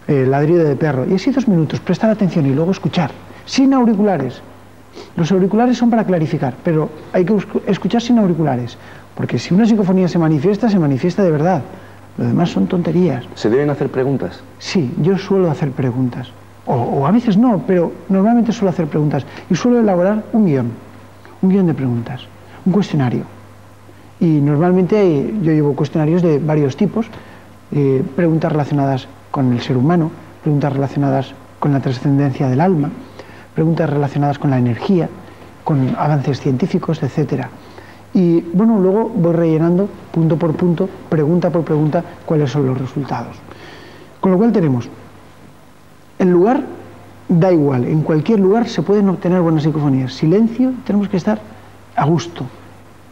el ladrido de perro, y así 2 minutos, prestar atención y luego escuchar, sin auriculares. Los auriculares son para clarificar, pero hay que escuchar sin auriculares, porque si una psicofonía se manifiesta de verdad. Lo demás son tonterías. ¿Se deben hacer preguntas? Sí, yo suelo hacer preguntas. O a veces no, pero normalmente suelo hacer preguntas. Y suelo elaborar un guión de preguntas, un cuestionario. Y normalmente yo llevo cuestionarios de varios tipos. Preguntas relacionadas con el ser humano, preguntas relacionadas con la trascendencia del alma, preguntas relacionadas con la energía, con avances científicos, etcétera. Y bueno, luego voy rellenando punto por punto, pregunta por pregunta, cuáles son los resultados. Con lo cual tenemos, el lugar da igual, en cualquier lugar se pueden obtener buenas psicofonías. Silencio, tenemos que estar a gusto.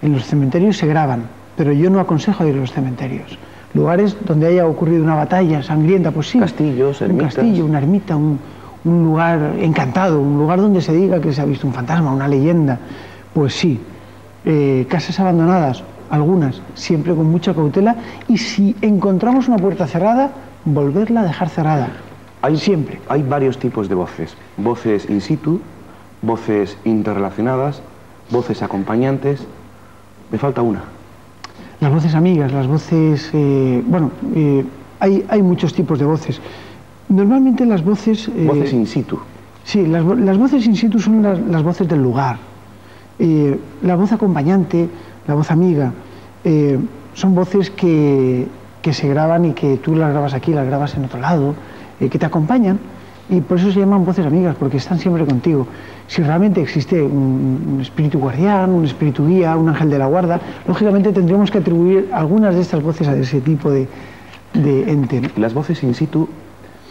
En los cementerios se graban, pero yo no aconsejo ir a los cementerios. Lugares donde haya ocurrido una batalla sangrienta, pues sí. Castillos, ermitas. Un castillo, una ermita, un lugar encantado, un lugar donde se diga que se ha visto un fantasma, una leyenda, pues sí. Casas abandonadas, algunas, siempre con mucha cautela, y si encontramos una puerta cerrada, volverla a dejar cerrada. Siempre. Hay varios tipos de voces. Voces in situ, voces interrelacionadas, voces acompañantes. Me falta una. Las voces amigas, las voces... hay muchos tipos de voces. Normalmente las voces... voces in situ. Sí, las voces in situ son las voces del lugar. La voz acompañante, la voz amiga, son voces que se graban y que tú las grabas aquí, las grabas en otro lado, que te acompañan, y por eso se llaman voces amigas, porque están siempre contigo. Si realmente existe un espíritu guardián, un espíritu guía, un ángel de la guarda, lógicamente tendríamos que atribuir algunas de estas voces a ese tipo de ente, ¿no? Las voces in situ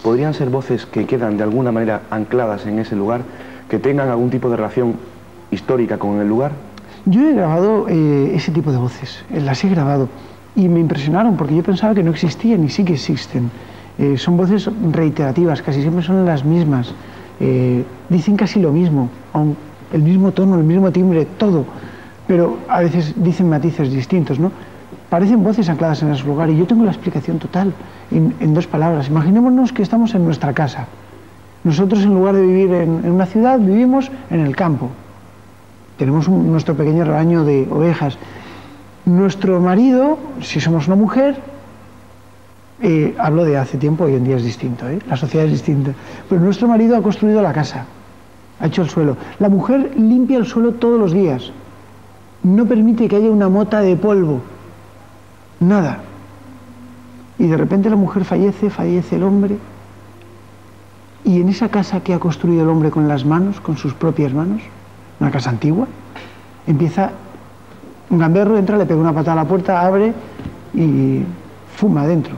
podrían ser voces que quedan de alguna manera ancladas en ese lugar, que tengan algún tipo de relación histórica con el lugar. Yo he grabado ese tipo de voces, las he grabado, y me impresionaron porque yo pensaba que no existían y sí que existen. Son voces reiterativas, casi siempre son las mismas, dicen casi lo mismo, el mismo tono, el mismo timbre, todo, pero a veces dicen matices distintos, ¿no? Parecen voces ancladas en ese lugar, y yo tengo la explicación total en 2 palabras. Imaginémonos que estamos en nuestra casa. Nosotros, en lugar de vivir en una ciudad, vivimos en el campo. Tenemos nuestro pequeño rebaño de ovejas. Nuestro marido, si somos una mujer, hablo de hace tiempo, hoy en día es distinto, la sociedad es distinta, pero nuestro marido ha construido la casa, ha hecho el suelo. La mujer limpia el suelo todos los días, no permite que haya una mota de polvo, nada. Y de repente la mujer fallece el hombre, y en esa casa que ha construido el hombre con las manos, con sus propias manos, una casa antigua, empieza un gamberro, entra, le pega una patada a la puerta, abre y fuma adentro.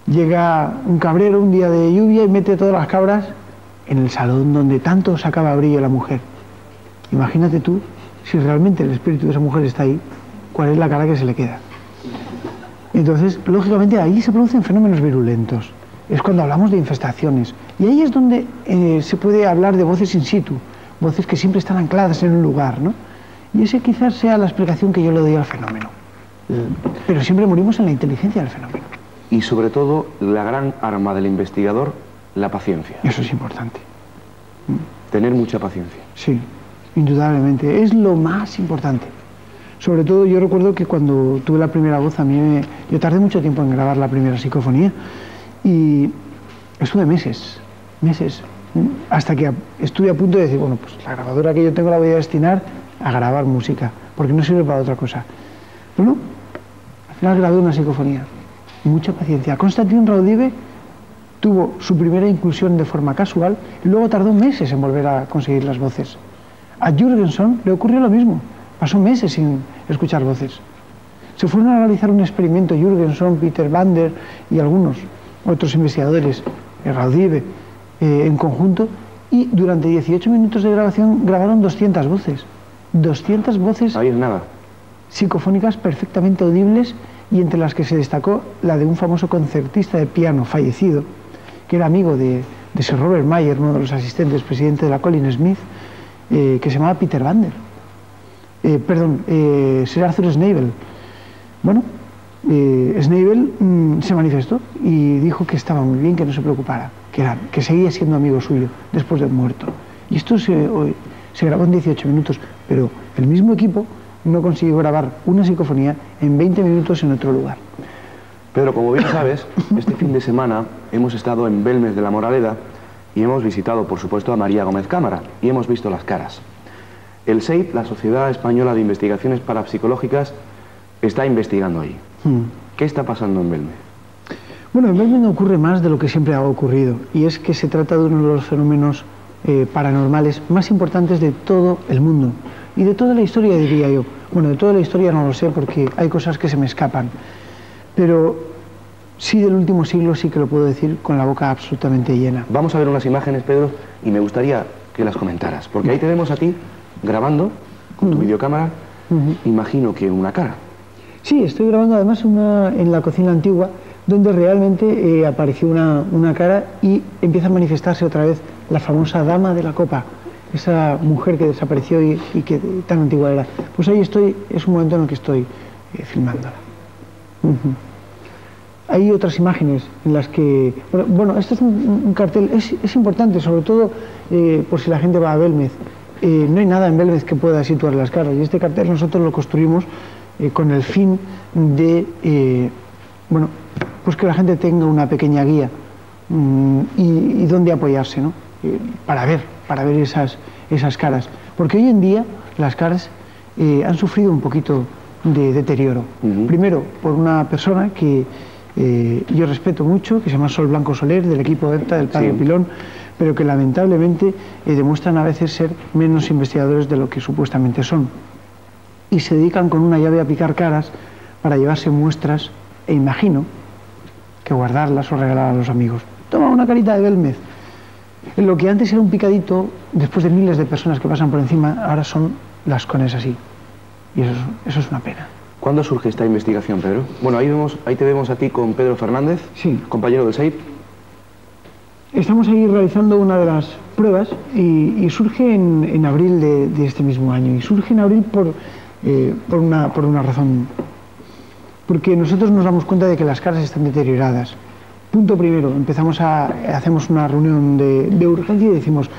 Llega un cabrero un día de lluvia y mete todas las cabras en el salón donde tanto sacaba brillo la mujer. Imagínate tú, si realmente el espíritu de esa mujer está ahí, cuál es la cara que se le queda. Entonces, lógicamente, ahí se producen fenómenos virulentos. Es cuando hablamos de infestaciones. Y ahí es donde se puede hablar de voces in situ, voces que siempre están ancladas en un lugar, ¿no? Y esa quizás sea la explicación que yo le doy al fenómeno. Pero siempre morimos en la inteligencia del fenómeno. Y sobre todo, la gran arma del investigador, la paciencia. Eso es importante. Tener mucha paciencia. Sí, indudablemente. Es lo más importante. Sobre todo, yo recuerdo que cuando tuve la primera voz, yo tardé mucho tiempo en grabar la primera psicofonía, y estuve meses, hasta que estuve a punto de decir, bueno, pues la grabadora que yo tengo la voy a destinar a grabar música, porque no sirve para otra cosa. Bueno, al final grabé una psicofonía. Mucha paciencia. Konstantin Raudive tuvo su primera inclusión de forma casual y luego tardó meses en volver a conseguir las voces. A Jürgenson le ocurrió lo mismo. Pasó meses sin escuchar voces. Se fueron a realizar un experimento, Jürgenson, Peter Bander y algunos otros investigadores, Raudive, en conjunto, y durante 18 minutos de grabación grabaron 200 voces. 200 voces psicofónicas perfectamente audibles, y entre las que se destacó la de un famoso concertista de piano fallecido, que era amigo de Sir Robert Mayer, uno de los asistentes, presidente de la Colin Smith, que se llamaba Peter Bander. Sir Arthur Schnabel. Bueno, Schnabel se manifestó y dijo que estaba muy bien, que no se preocupara, que seguía siendo amigo suyo después de muerto. Y esto se grabó en 18 minutos, pero el mismo equipo no consiguió grabar una psicofonía en 20 minutos en otro lugar. Pedro, como bien sabes, este fin de semana hemos estado en Belmes de la Moraleda y hemos visitado, por supuesto, a María Gómez Cámara y hemos visto las caras. El SEIP, la Sociedad Española de Investigaciones Parapsicológicas, está investigando ahí. ¿Qué está pasando en Belmes? Bueno, en Belmes no ocurre más de lo que siempre ha ocurrido, y es que se trata de uno de los fenómenos paranormales más importantes de todo el mundo. Y de toda la historia, diría yo. Bueno, de toda la historia no lo sé, porque hay cosas que se me escapan. Pero sí, del último siglo sí que lo puedo decir con la boca absolutamente llena. Vamos a ver unas imágenes, Pedro, y me gustaría que las comentaras. Porque ahí te vemos a ti grabando con tu videocámara, imagino que una cara. Sí, estoy grabando además en la cocina antigua, donde realmente apareció una cara y empieza a manifestarse otra vez la famosa dama de la copa. Esa mujer que desapareció y que tan antigua era. Pues ahí estoy, es un momento en el que estoy filmándola. hay otras imágenes en las que... Bueno, esto es un cartel, es importante, sobre todo por si la gente va a Belmez. No hay nada en Belmez que pueda situar las caras, y este cartel nosotros lo construimos con el fin de, bueno, pues que la gente tenga una pequeña guía y dónde apoyarse, ¿no? Para ver esas caras. Porque hoy en día las caras han sufrido un poquito de deterioro. Primero, por una persona que yo respeto mucho, que se llama Sol Blanco Soler, del equipo EPTA, del Padre Pilón, pero que lamentablemente demuestran a veces ser menos investigadores de lo que supuestamente son. Y se dedican con una llave a picar caras para llevarse muestras, e imagino que guardarlas o regalar a los amigos. Toma una carita de Belmez. Lo que antes era un picadito, después de miles de personas que pasan por encima, ahora son las cones así. Y eso es una pena. ¿Cuándo surge esta investigación, Pedro? Bueno, ahí te vemos a ti con Pedro Fernández, sí, compañero del SEIP. Estamos ahí realizando una de las pruebas y surge en abril de este mismo año. Y surge en abril por una razón. Porque nosotros nos damos cuenta de que las caras están deterioradas. Punto primero, hacemos una reunión de urgencia y decimos,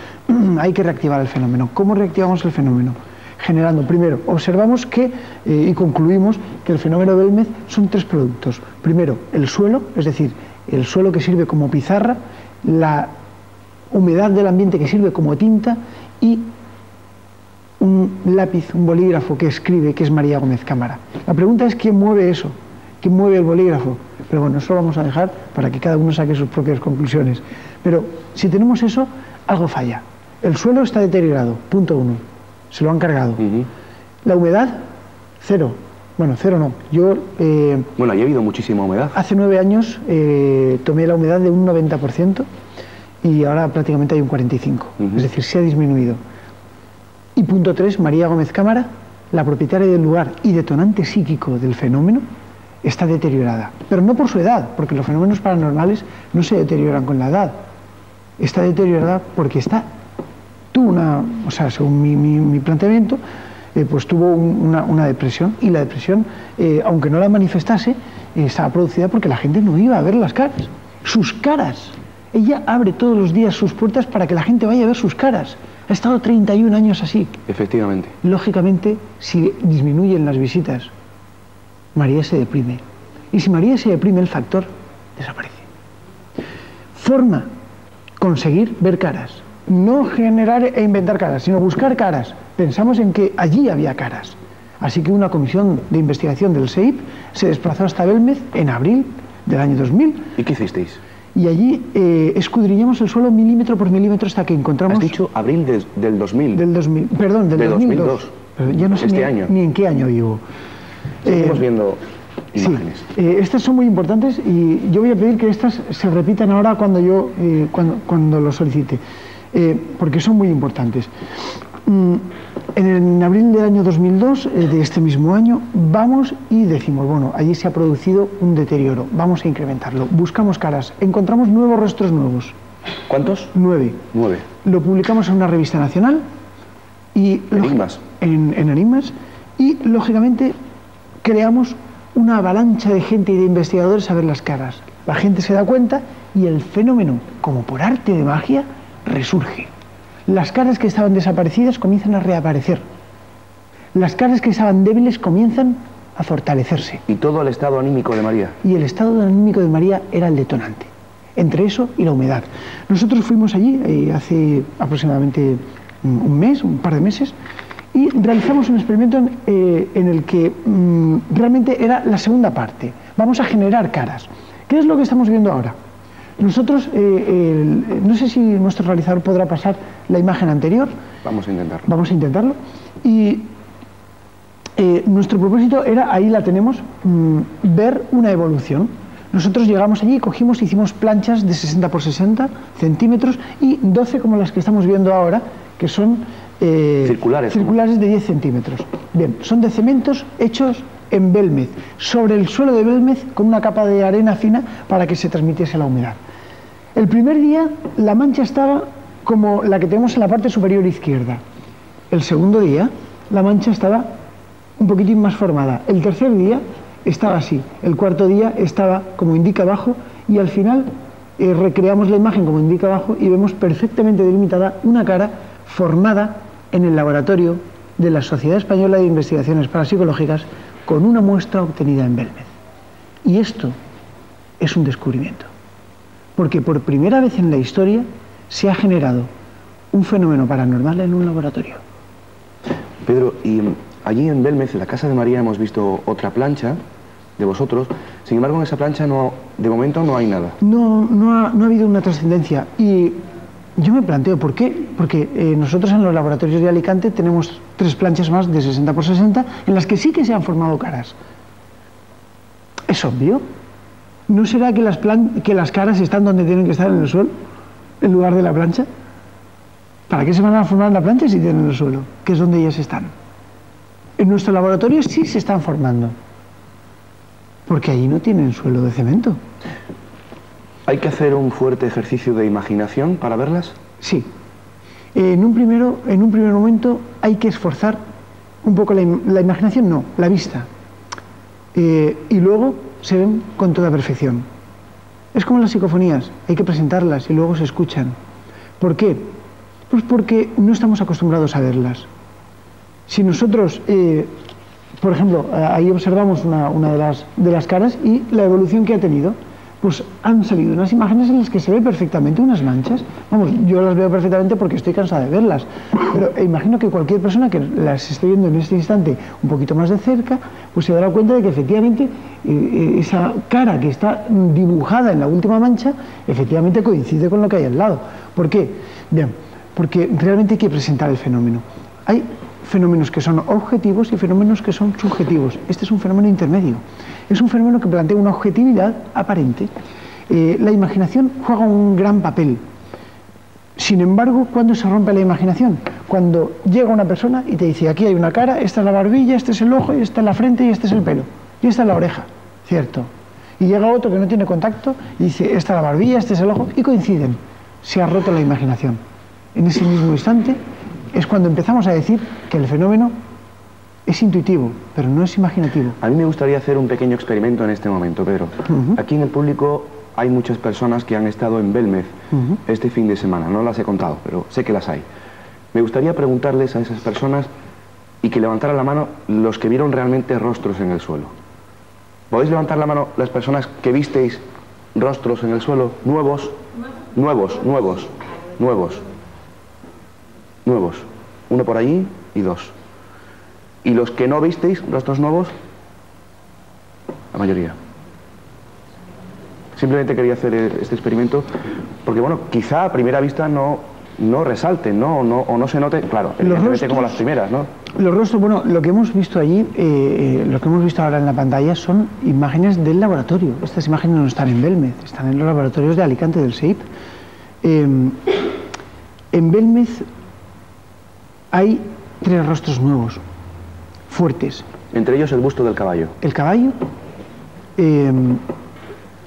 hay que reactivar el fenómeno. ¿Cómo reactivamos el fenómeno? Generando, primero, observamos que, y concluimos que el fenómeno de Belmez son tres productos. Primero, el suelo, es decir, el suelo que sirve como pizarra, la humedad del ambiente que sirve como tinta y un lápiz, un bolígrafo que escribe, que es María Gómez Cámara. La pregunta es ¿quién mueve eso? ¿Quién mueve el bolígrafo? Pero bueno, eso lo vamos a dejar para que cada uno saque sus propias conclusiones. Pero si tenemos eso, algo falla. El suelo está deteriorado, punto uno. Se lo han cargado. La humedad, cero. Bueno, cero no. Yo... bueno, ahí ha habido muchísima humedad. Hace 9 años tomé la humedad de un 90% y ahora prácticamente hay un 45%. Es decir, se ha disminuido. Y punto 3, María Gómez Cámara, la propietaria del lugar y detonante psíquico del fenómeno, está deteriorada. Pero no por su edad, porque los fenómenos paranormales no se deterioran con la edad. Está deteriorada porque tuvo o sea, según mi planteamiento, pues tuvo una depresión, y la depresión, aunque no la manifestase, estaba producida porque la gente no iba a ver las caras, sus caras. Ella abre todos los días sus puertas para que la gente vaya a ver sus caras. Ha estado 31 años así. Efectivamente. Lógicamente, si disminuyen las visitas, María se deprime. Y si María se deprime, el factor desaparece. Forma, conseguir ver caras. No generar e inventar caras, sino buscar caras. Pensamos en que allí había caras. Así que una comisión de investigación del SEIP se desplazó hasta Belmez en abril del año 2000. ¿Y qué hicisteis? Y allí escudriñamos el suelo milímetro por milímetro hasta que encontramos... ¿Has dicho abril del 2000? Del 2000, perdón, del 2002. Pero ya no sé ni en qué año vivo. Seguimos viendo imágenes. Sí, estas son muy importantes y yo voy a pedir que estas se repitan ahora cuando lo solicite, porque son muy importantes. En abril del año 2002, de este mismo año, vamos y decimos, bueno, allí se ha producido un deterioro, vamos a incrementarlo. Buscamos caras, encontramos nuevos rostros nuevos. ¿Cuántos? 9. 9. Lo publicamos en una revista nacional y Enigmas. En Enigmas, y lógicamente creamos una avalancha de gente y de investigadores a ver las caras. La gente se da cuenta y el fenómeno, como por arte de magia, resurge. Las caras que estaban desaparecidas comienzan a reaparecer. Las caras que estaban débiles comienzan a fortalecerse. Y todo el estado anímico de María. Y el estado anímico de María era el detonante. Entre eso y la humedad. Nosotros fuimos allí hace aproximadamente un par de meses, y realizamos un experimento en el que realmente era la segunda parte. Vamos a generar caras. ¿Qué es lo que estamos viendo ahora? Nosotros, no sé si nuestro realizador podrá pasar la imagen anterior. Vamos a intentarlo. Vamos a intentarlo. Y nuestro propósito era, ahí la tenemos, ver una evolución. Nosotros llegamos allí, hicimos planchas de 60 por 60 centímetros y 12 como las que estamos viendo ahora, que son circulares de 10 centímetros. Bien, son de cementos hechos en Belmez, sobre el suelo de Belmez, con una capa de arena fina para que se transmitiese la humedad. El primer día la mancha estaba como la que tenemos en la parte superior izquierda. El segundo día la mancha estaba un poquitín más formada. El tercer día estaba así. El cuarto día estaba como indica abajo y al final recreamos la imagen como indica abajo y vemos perfectamente delimitada una cara formada en el laboratorio de la Sociedad Española de Investigaciones Parapsicológicas con una muestra obtenida en Belmez. Y esto es un descubrimiento, porque por primera vez en la historia se ha generado un fenómeno paranormal en un laboratorio. Pedro, y allí en Belmez, en la casa de María, hemos visto otra plancha de vosotros. Sin embargo, en esa plancha de momento no hay nada. No ha habido una trascendencia. Y yo me planteo, ¿por qué? Porque nosotros en los laboratorios de Alicante tenemos 3 planchas más de 60 por 60 en las que sí que se han formado caras. Es obvio. ¿No será que las caras están donde tienen que estar, en el suelo, en lugar de la plancha? ¿Para qué se van a formar en la plancha si tienen el suelo, que es donde ellas están? En nuestro laboratorio sí se están formando, porque allí no tienen suelo de cemento. ¿Hay que hacer un fuerte ejercicio de imaginación para verlas? Sí. En un primer momento hay que esforzar un poco la imaginación, no, la vista. Y luego se ven con toda perfección. Es como las psicofonías, hay que presentarlas y luego se escuchan. ¿Por qué? Pues porque no estamos acostumbrados a verlas. Si nosotros, por ejemplo, ahí observamos una de las caras y la evolución que ha tenido, pues han salido unas imágenes en las que se ve perfectamente unas manchas. Vamos, yo las veo perfectamente porque estoy cansada de verlas, pero imagino que cualquier persona que las esté viendo en este instante un poquito más de cerca, pues se dará cuenta de que efectivamente esa cara que está dibujada en la última mancha, efectivamente coincide con lo que hay al lado. ¿Por qué? Bien, porque realmente hay que presentar el fenómeno. Hay fenómenos que son objetivos y fenómenos que son subjetivos. Este es un fenómeno intermedio. Es un fenómeno que plantea una objetividad aparente. La imaginación juega un gran papel. Sin embargo, ¿cuándo se rompe la imaginación? Cuando llega una persona y te dice, aquí hay una cara, esta es la barbilla, este es el ojo, y esta es la frente y este es el pelo. Y esta es la oreja, ¿cierto? Y llega otro que no tiene contacto y dice, esta es la barbilla, este es el ojo, y coinciden. Se ha roto la imaginación. En ese mismo instante es cuando empezamos a decir que el fenómeno es intuitivo, pero no es imaginativo. A mí me gustaría hacer un pequeño experimento en este momento, Pedro. Aquí en el público hay muchas personas que han estado en Belmez este fin de semana. No las he contado, pero sé que las hay. Me gustaría preguntarles a esas personas y que levantaran la mano los que vieron realmente rostros en el suelo. ¿Podéis levantar la mano las personas que visteis rostros en el suelo? Nuevos. Uno por allí y 2. ¿Y los que no visteis rostros nuevos? La mayoría. Simplemente quería hacer este experimento porque, bueno, quizá a primera vista no resalte, o no se note, claro, evidentemente como las primeras, ¿no? Los rostros, bueno, lo que hemos visto allí, lo que hemos visto ahora en la pantalla son imágenes del laboratorio. Estas imágenes no están en Belmez, están en los laboratorios de Alicante, del SEIP. En Belmez hay 3 rostros nuevos, fuertes. Entre ellos el busto del caballo. El caballo,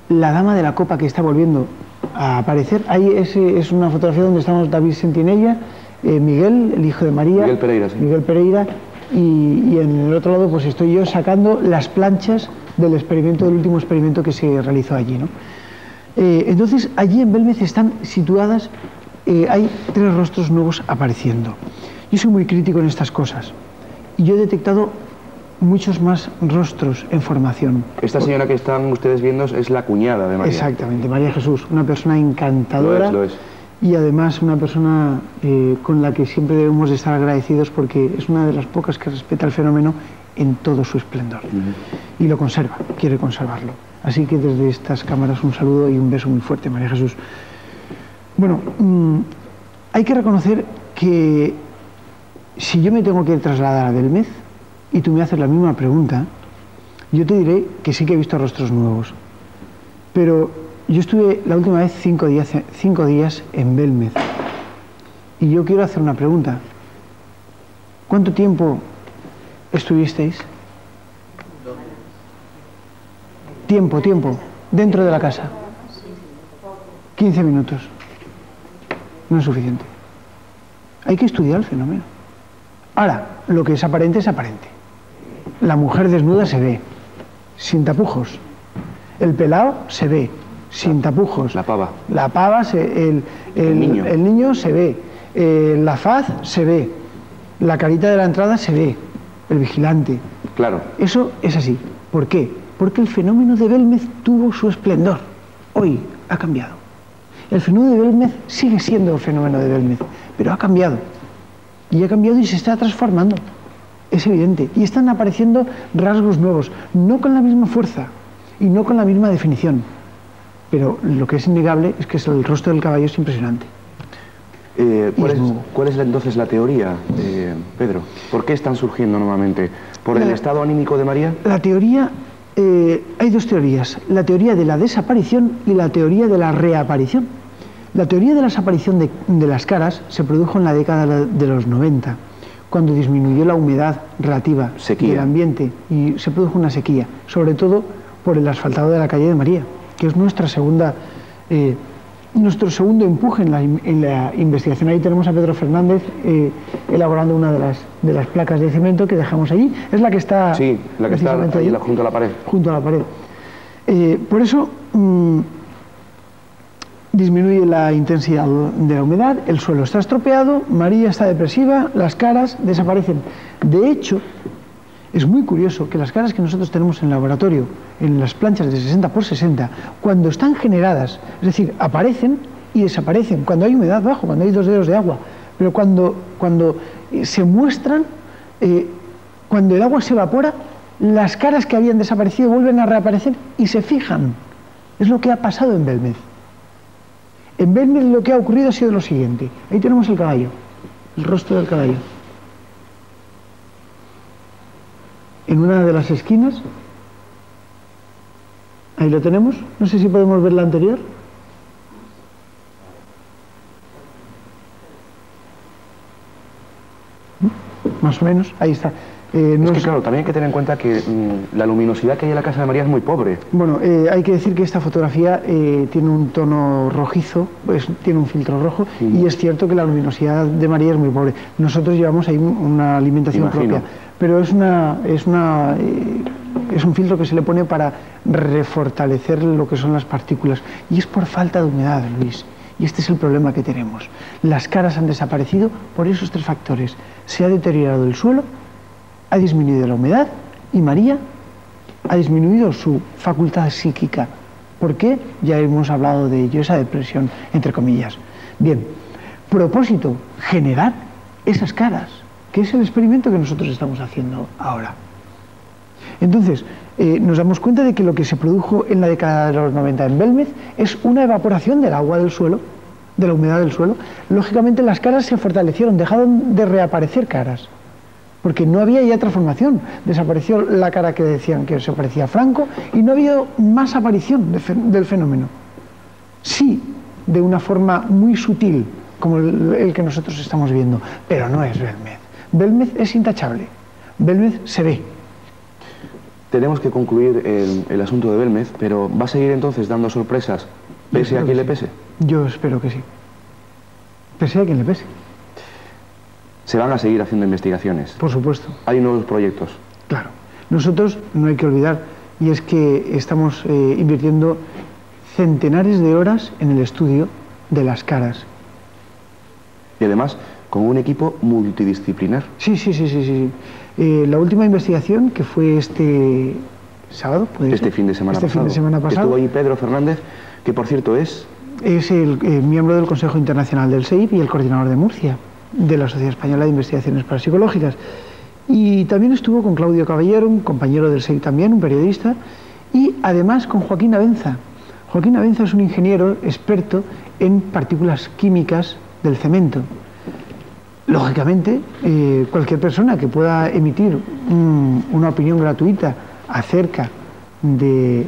la dama de la copa que está volviendo a aparecer. Ahí es una fotografía donde estamos David Sentinella, Miguel, el hijo de María. Miguel Pereira, sí. Miguel Pereira, y en el otro lado pues estoy yo sacando las planchas del último experimento que se realizó allí, ¿no? Entonces, allí en Belmez están situadas, hay 3 rostros nuevos apareciendo. Yo soy muy crítico en estas cosas y yo he detectado muchos más rostros en formación. Esta señora que están ustedes viendo es la cuñada de María. Exactamente, María Jesús, una persona encantadora. Lo es. Y además una persona con la que siempre debemos de estar agradecidos porque es una de las pocas que respeta el fenómeno en todo su esplendor. Y lo conserva, quiere conservarlo. Así que desde estas cámaras un saludo y un beso muy fuerte, María Jesús. Bueno, hay que reconocer que si yo me tengo que trasladar a Belmez y tú me haces la misma pregunta, yo te diré que sí que he visto rostros nuevos. Pero yo estuve la última vez 5 días en Belmez y yo quiero hacer una pregunta. ¿Cuánto tiempo estuvisteis? Tiempo, dentro de la casa. 15 minutos. No es suficiente. Hay que estudiar el fenómeno. Ahora, lo que es aparente es aparente. La mujer desnuda se ve. sin tapujos. El pelao se ve, sin tapujos. La pava. La pava, el niño se ve. La faz se ve. La carita de la entrada se ve. El vigilante. Claro. Eso es así. ¿Por qué? Porque el fenómeno de Belmez tuvo su esplendor. Hoy ha cambiado. El fenómeno de Belmez sigue siendo el fenómeno de Belmez, pero ha cambiado. Y ha cambiado y se está transformando. Es evidente. Y están apareciendo rasgos nuevos, no con la misma fuerza y no con la misma definición. Pero lo que es innegable es que el rostro del caballo es impresionante. ¿Cuál es entonces la teoría, Pedro? ¿Por qué están surgiendo nuevamente? ¿Por el estado anímico de María? La teoría, hay dos teorías, la teoría de la desaparición y la teoría de la reaparición. La teoría de la desaparición de las caras se produjo en la década de los 90, cuando disminuyó la humedad relativa del ambiente y se produjo una sequía, sobre todo por el asfaltado de la calle de María, que es nuestro segundo empuje en la investigación. Ahí tenemos a Pedro Fernández elaborando una de las placas de cemento que dejamos allí. Es la que está... Sí, la que está ahí, junto a la pared. Junto a la pared. Por eso disminuye la intensidad de la humedad, el suelo está estropeado, María está depresiva, las caras desaparecen. De hecho, es muy curioso que las caras que nosotros tenemos en el laboratorio, en las planchas de 60 por 60, cuando están generadas, es decir, aparecen y desaparecen, cuando hay humedad bajo, cuando hay 2 dedos de agua, pero cuando se muestran, cuando el agua se evapora, las caras que habían desaparecido vuelven a reaparecer y se fijan. Es lo que ha pasado en Belmez. En Belmez lo que ha ocurrido ha sido lo siguiente. Ahí tenemos el caballo, el rostro del caballo. En una de las esquinas, ahí lo tenemos, no sé si podemos ver la anterior. Más o menos, ahí está. Es que claro, también hay que tener en cuenta que la luminosidad que hay en la casa de María es muy pobre. Bueno, hay que decir que esta fotografía tiene un tono rojizo, pues tiene un filtro rojo, y es cierto que la luminosidad de María es muy pobre. Nosotros llevamos ahí una alimentación propia, pero es un filtro que se le pone para refortalecer lo que son las partículas, y es por falta de humedad, Luis. Y este es el problema que tenemos. Las caras han desaparecido por esos 3 factores. Se ha deteriorado el suelo, ha disminuido la humedad y María ha disminuido su facultad psíquica. ¿Por qué? Ya hemos hablado de ello, esa depresión, entre comillas. Bien, propósito, generar esas caras, que es el experimento que nosotros estamos haciendo ahora. Entonces, nos damos cuenta de que lo que se produjo en la década de los 90 en Belmez es una evaporación del agua del suelo, de la humedad del suelo. Lógicamente las caras se fortalecieron, dejaron de reaparecer caras, porque no había ya transformación. Desapareció la cara que decían que se parecía a Franco y no había más aparición del fenómeno. Sí, de una forma muy sutil, como el que nosotros estamos viendo, pero no es Belmez. Belmez es intachable, Belmez se ve. Tenemos que concluir el asunto de Belmez, pero ¿va a seguir entonces dando sorpresas, pese a quien le pese? Yo espero que sí, pese a quien le pese. Se van a seguir haciendo investigaciones. Por supuesto. Hay nuevos proyectos. Claro. Nosotros, no hay que olvidar, y es que estamos invirtiendo centenares de horas en el estudio de las caras. Y además, con un equipo multidisciplinar. Sí. La última investigación, que fue este sábado, este fin de semana pasado, estuvo ahí Pedro Fernández, que por cierto es el miembro del Consejo Internacional del SEIP y el coordinador de Murcia, de la Sociedad Española de Investigaciones Parapsicológicas. Y también estuvo con Claudio Caballero, un compañero del SEIP también, un periodista, y además con Joaquín Abenza. Joaquín Abenza es un ingeniero experto en partículas químicas del cemento. Lógicamente, cualquier persona que pueda emitir una opinión gratuita acerca de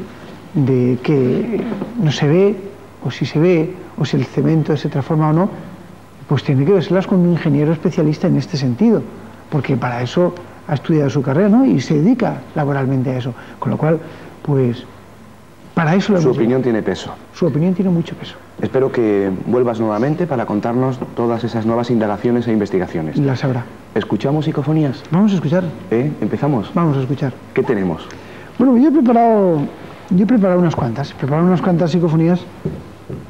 que no se ve, o si se ve, o si el cemento se transforma o no, pues tiene que verlas con un ingeniero especialista en este sentido, porque para eso ha estudiado su carrera, ¿no? Y se dedica laboralmente a eso. Con lo cual, pues, para eso lo hemos Su opinión tiene peso. Su opinión tiene mucho peso. Espero que vuelvas nuevamente para contarnos todas esas nuevas indagaciones e investigaciones. Las habrá. ¿Escuchamos psicofonías? Vamos a escuchar. ¿Empezamos? Vamos a escuchar. ¿Qué tenemos? Bueno, yo he preparado unas cuantas. He preparado unas cuantas psicofonías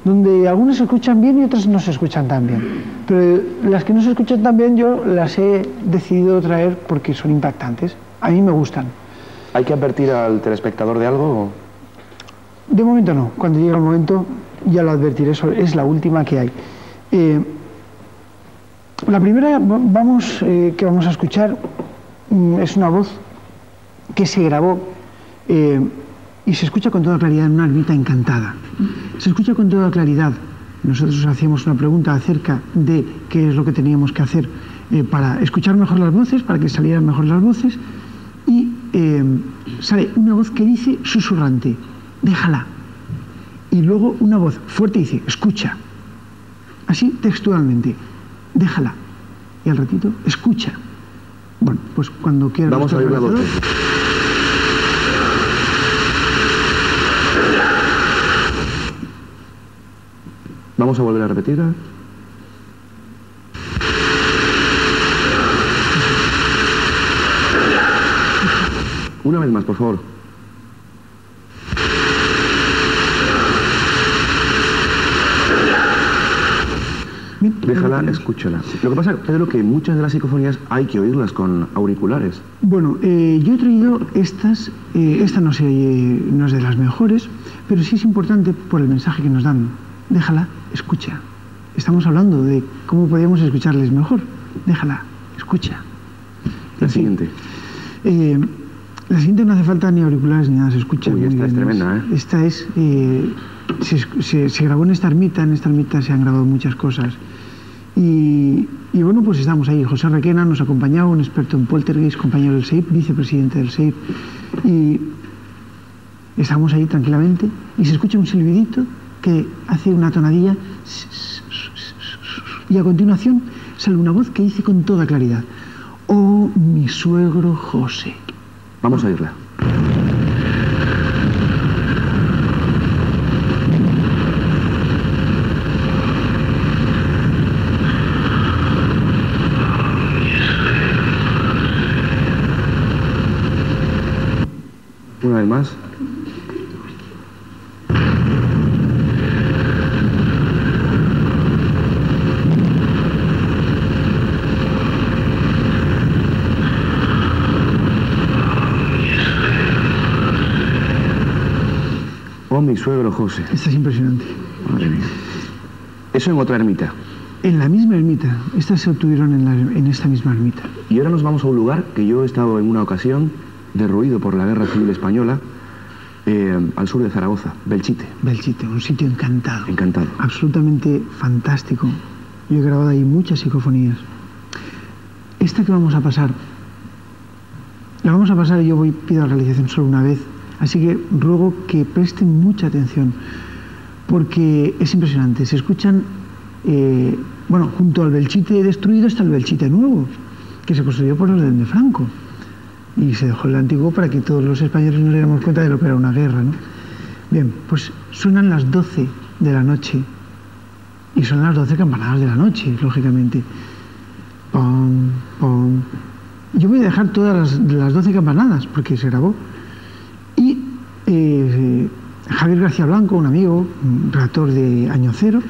donde algunas se escuchan bien y otras no se escuchan tan bien. Pero las que no se escuchan tan bien yo las he decidido traer porque son impactantes. A mí me gustan. ¿Hay que advertir al telespectador de algo? De momento no. Cuando llegue el momento ya lo advertiré. Eso es la última que hay. La primera que vamos a escuchar es una voz que se grabó y se escucha con toda claridad en una ermita encantada. Se escucha con toda claridad. Nosotros hacíamos una pregunta acerca de qué es lo que teníamos que hacer para escuchar mejor las voces, para que salieran mejor las voces, y sale una voz que dice susurrante, déjala. Y luego una voz fuerte dice, escucha. Así textualmente, déjala. Y al ratito, escucha. Bueno, pues cuando quieras... Vamos a oír la voz. Vamos a volver a repetirla. Una vez más, por favor. Déjala, escúchala. Lo que pasa, Pedro, que muchas de las psicofonías hay que oírlas con auriculares. Bueno, yo he traído estas, esta no es de las mejores, pero sí es importante por el mensaje que nos dan. Déjala, escucha. Estamos hablando de cómo podríamos escucharles mejor. Déjala, escucha. La siguiente. La siguiente no hace falta ni auriculares ni nada, se escucha. Uy, esta es tremenda, ¿eh? Esta es... se grabó en esta ermita se han grabado muchas cosas. Y bueno, pues estamos ahí. José Requena nos ha acompañado, un experto en poltergeist, compañero del SEIP, vicepresidente del SEIP. Y estamos ahí tranquilamente y se escucha un silbidito que hace una tonadilla y a continuación sale una voz que dice con toda claridad, oh, mi suegro José. Vamos a oírla. Una vez más. Oh, mi suegro José. Esta es impresionante. Madre mía. Eso en otra ermita. En la misma ermita. Estas se obtuvieron en esta misma ermita. Y ahora nos vamos a un lugar que yo he estado en una ocasión derruido por la Guerra Civil Española, al sur de Zaragoza, Belchite. Belchite, un sitio encantado. Encantado. Absolutamente fantástico. Yo he grabado ahí muchas psicofonías. Esta que vamos a pasar, la vamos a pasar y yo pido la realización solo una vez, así que ruego que presten mucha atención, porque es impresionante. Se escuchan, bueno, junto al Belchite destruido está el Belchite nuevo, que se construyó por orden de Franco. Y se dejó el antiguo para que todos los españoles nos diéramos cuenta de lo que era una guerra, ¿no? Bien, pues suenan las 12 de la noche. Y son las 12 campanadas de la noche, lógicamente. Pom, pom. Yo voy a dejar todas las 12 campanadas, porque se grabó. Y Javier García Blanco, un amigo, un redactor de Año Cero,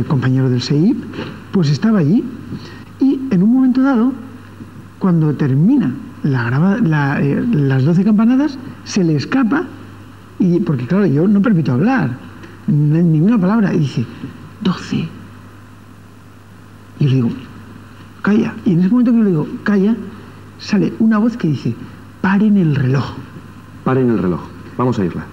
compañero del SEIP, pues estaba allí. Y en un momento dado, cuando termina las 12 campanadas, se le escapa, y porque claro, yo no permito hablar, ninguna palabra, y dice, 12. Y yo le digo, calla. Y en ese momento que yo le digo, calla, sale una voz que dice, paren el reloj. Paren el reloj. Vamos a irla.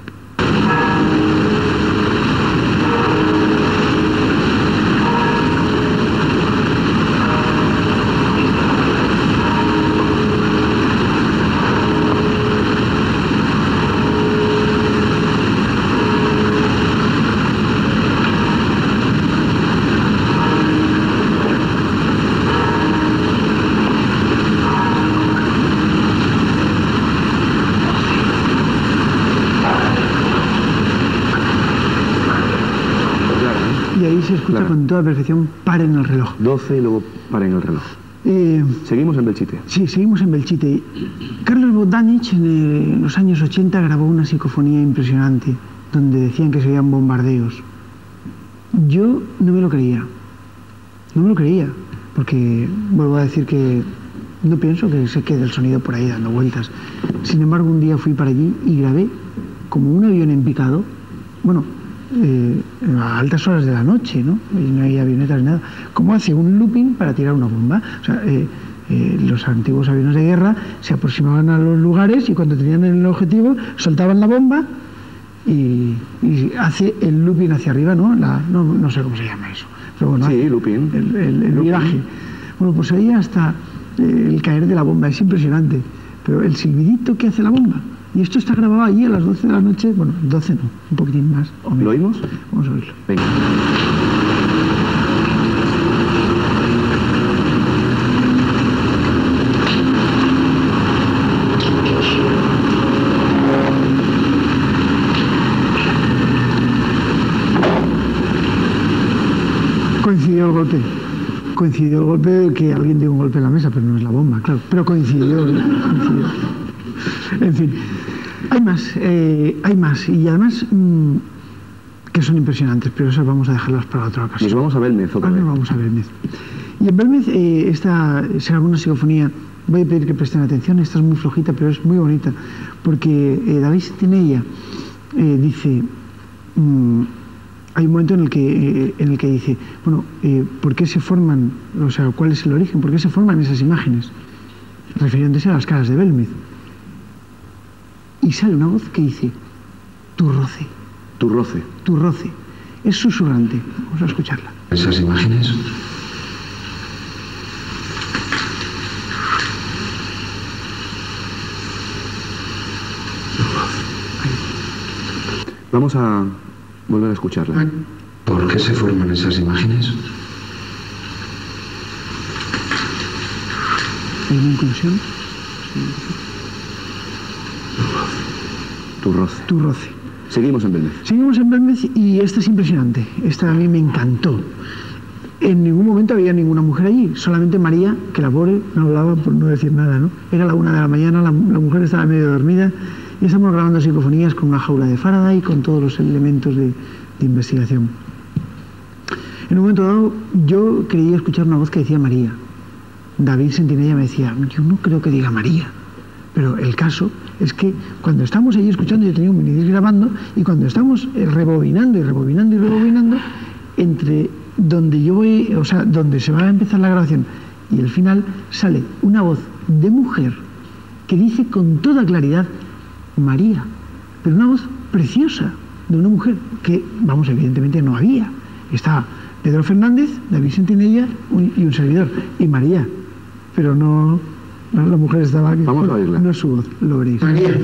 Y ahí se escucha con toda perfección, paren el reloj. 12 y luego paren el reloj. Seguimos en Belchite. Sí, seguimos en Belchite. Carlos Bogdanich en los años 80 grabó una psicofonía impresionante donde decían que se oían bombardeos. Yo no me lo creía. No me lo creía, porque vuelvo a decir que no pienso que se quede el sonido por ahí dando vueltas. Sin embargo, un día fui para allí y grabé como un avión en picado, bueno, a altas horas de la noche, ¿no? Y no hay avionetas ni nada. Como hace un looping para tirar una bomba. O sea, los antiguos aviones de guerra se aproximaban a los lugares y cuando tenían el objetivo soltaban la bomba y hace el looping hacia arriba, ¿no? No sé cómo se llama eso. Pero bueno, sí, looping. El viraje. Bueno, pues ahí hasta el caer de la bomba, es impresionante. Pero el silbidito que hace la bomba. Y esto está grabado allí a las 12 de la noche, bueno, 12 no, un poquitín más. ¿Lo oímos? Vamos a oírlo. Venga. Coincidió el golpe. Coincidió el golpe de que alguien dio un golpe en la mesa, pero no es la bomba, claro. Pero coincidió. En fin, hay más. Y además que son impresionantes, pero esas vamos a dejarlas para otra ocasión. Nos vamos a Belmez otra vez. Nos vamos a Belmez. Y en Belmez se grabó una psicofonía. Voy a pedir que presten atención, esta es muy flojita, pero es muy bonita, porque David Tinella dice... hay un momento en el que dice, bueno, ¿por qué se forman, o sea, cuál es el origen, por qué se forman esas imágenes? Refiriéndose a las caras de Belmez. Y sale una voz que dice, tu roce. Tu roce. Tu roce. Es susurrante. Vamos a escucharla. Esas imágenes. Vamos a volver a escucharla. ¿Por qué se forman esas imágenes? ¿Hay una inclusión? Tu roce. Tu roce. Seguimos en Belmez. Seguimos en Belmez y esta es impresionante. Esta a mí me encantó. En ningún momento había ninguna mujer allí, solamente María, que la pobre no hablaba por no decir nada, ¿no? Era la 1 de la mañana, la mujer estaba medio dormida y estamos grabando psicofonías con una jaula de Faraday y con todos los elementos de investigación. En un momento dado yo creía escuchar una voz que decía María. David Sentinella me decía, yo no creo que diga María, pero el caso es que cuando estamos allí escuchando, yo tenía un minidisc grabando, y cuando estamos rebobinando y rebobinando y rebobinando, entre donde yo voy, o sea, donde se va a empezar la grabación y el final, sale una voz de mujer que dice con toda claridad María, pero una voz preciosa de una mujer que, vamos, evidentemente no había. Estaba Pedro Fernández, David Sentinella y un servidor, y María, pero no la mujer estaba aquí. Vamos a oírla. No es su voz, lo veréis. María.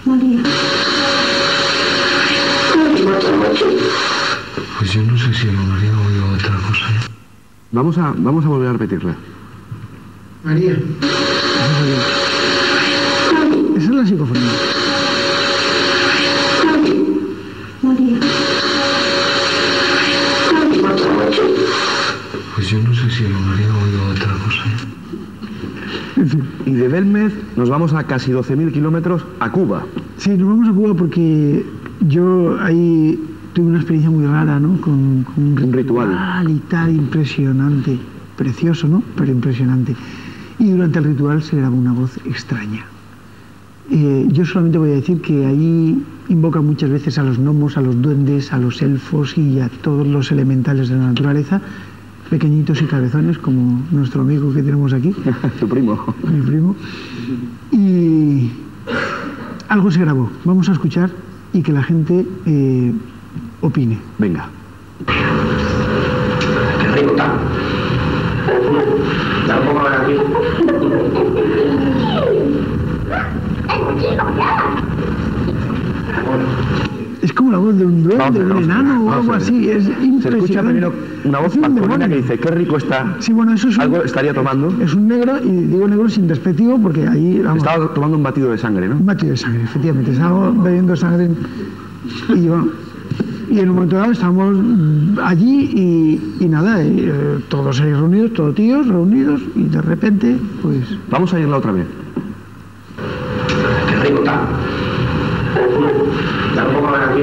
María. Pues yo no sé si lo María o otra cosa. Vamos a volver a repetirla. María. Esa es la psicofonía. María. Pues yo no sé si lo María o otra cosa. Y de Belmez nos vamos a casi 12.000 kilómetros a Cuba. Sí, nos vamos a Cuba porque yo ahí tuve una experiencia muy rara, ¿no? Con un ritual. Y tal, impresionante. Precioso, ¿no? Pero impresionante. Y durante el ritual se grabó una voz extraña. Yo solamente voy a decir que ahí invoca muchas veces a los gnomos, a los duendes, a los elfos y a todos los elementales de la naturaleza, pequeñitos y cabezones, como nuestro amigo que tenemos aquí. Tu primo. Mi primo. Y algo se grabó. Vamos a escuchar y que la gente opine. Venga. Qué rico está. Da un poco de aquí. Es como la voz de un duende, de un enano o algo así. Es impresionante. Se escucha primero una voz masculina que dice, qué rico está. Sí, bueno, eso es algo estaría tomando. Es un negro, y digo negro sin despectivo porque ahí... Vamos, estaba tomando un batido de sangre, ¿no? Un batido de sangre, efectivamente. Estaba bebiendo sangre y bueno... Y en un momento dado estábamos allí y nada, todos ahí reunidos, todos tíos reunidos, y de repente, pues... Vamos a irla otra vez. Qué rico está. Tampoco van aquí.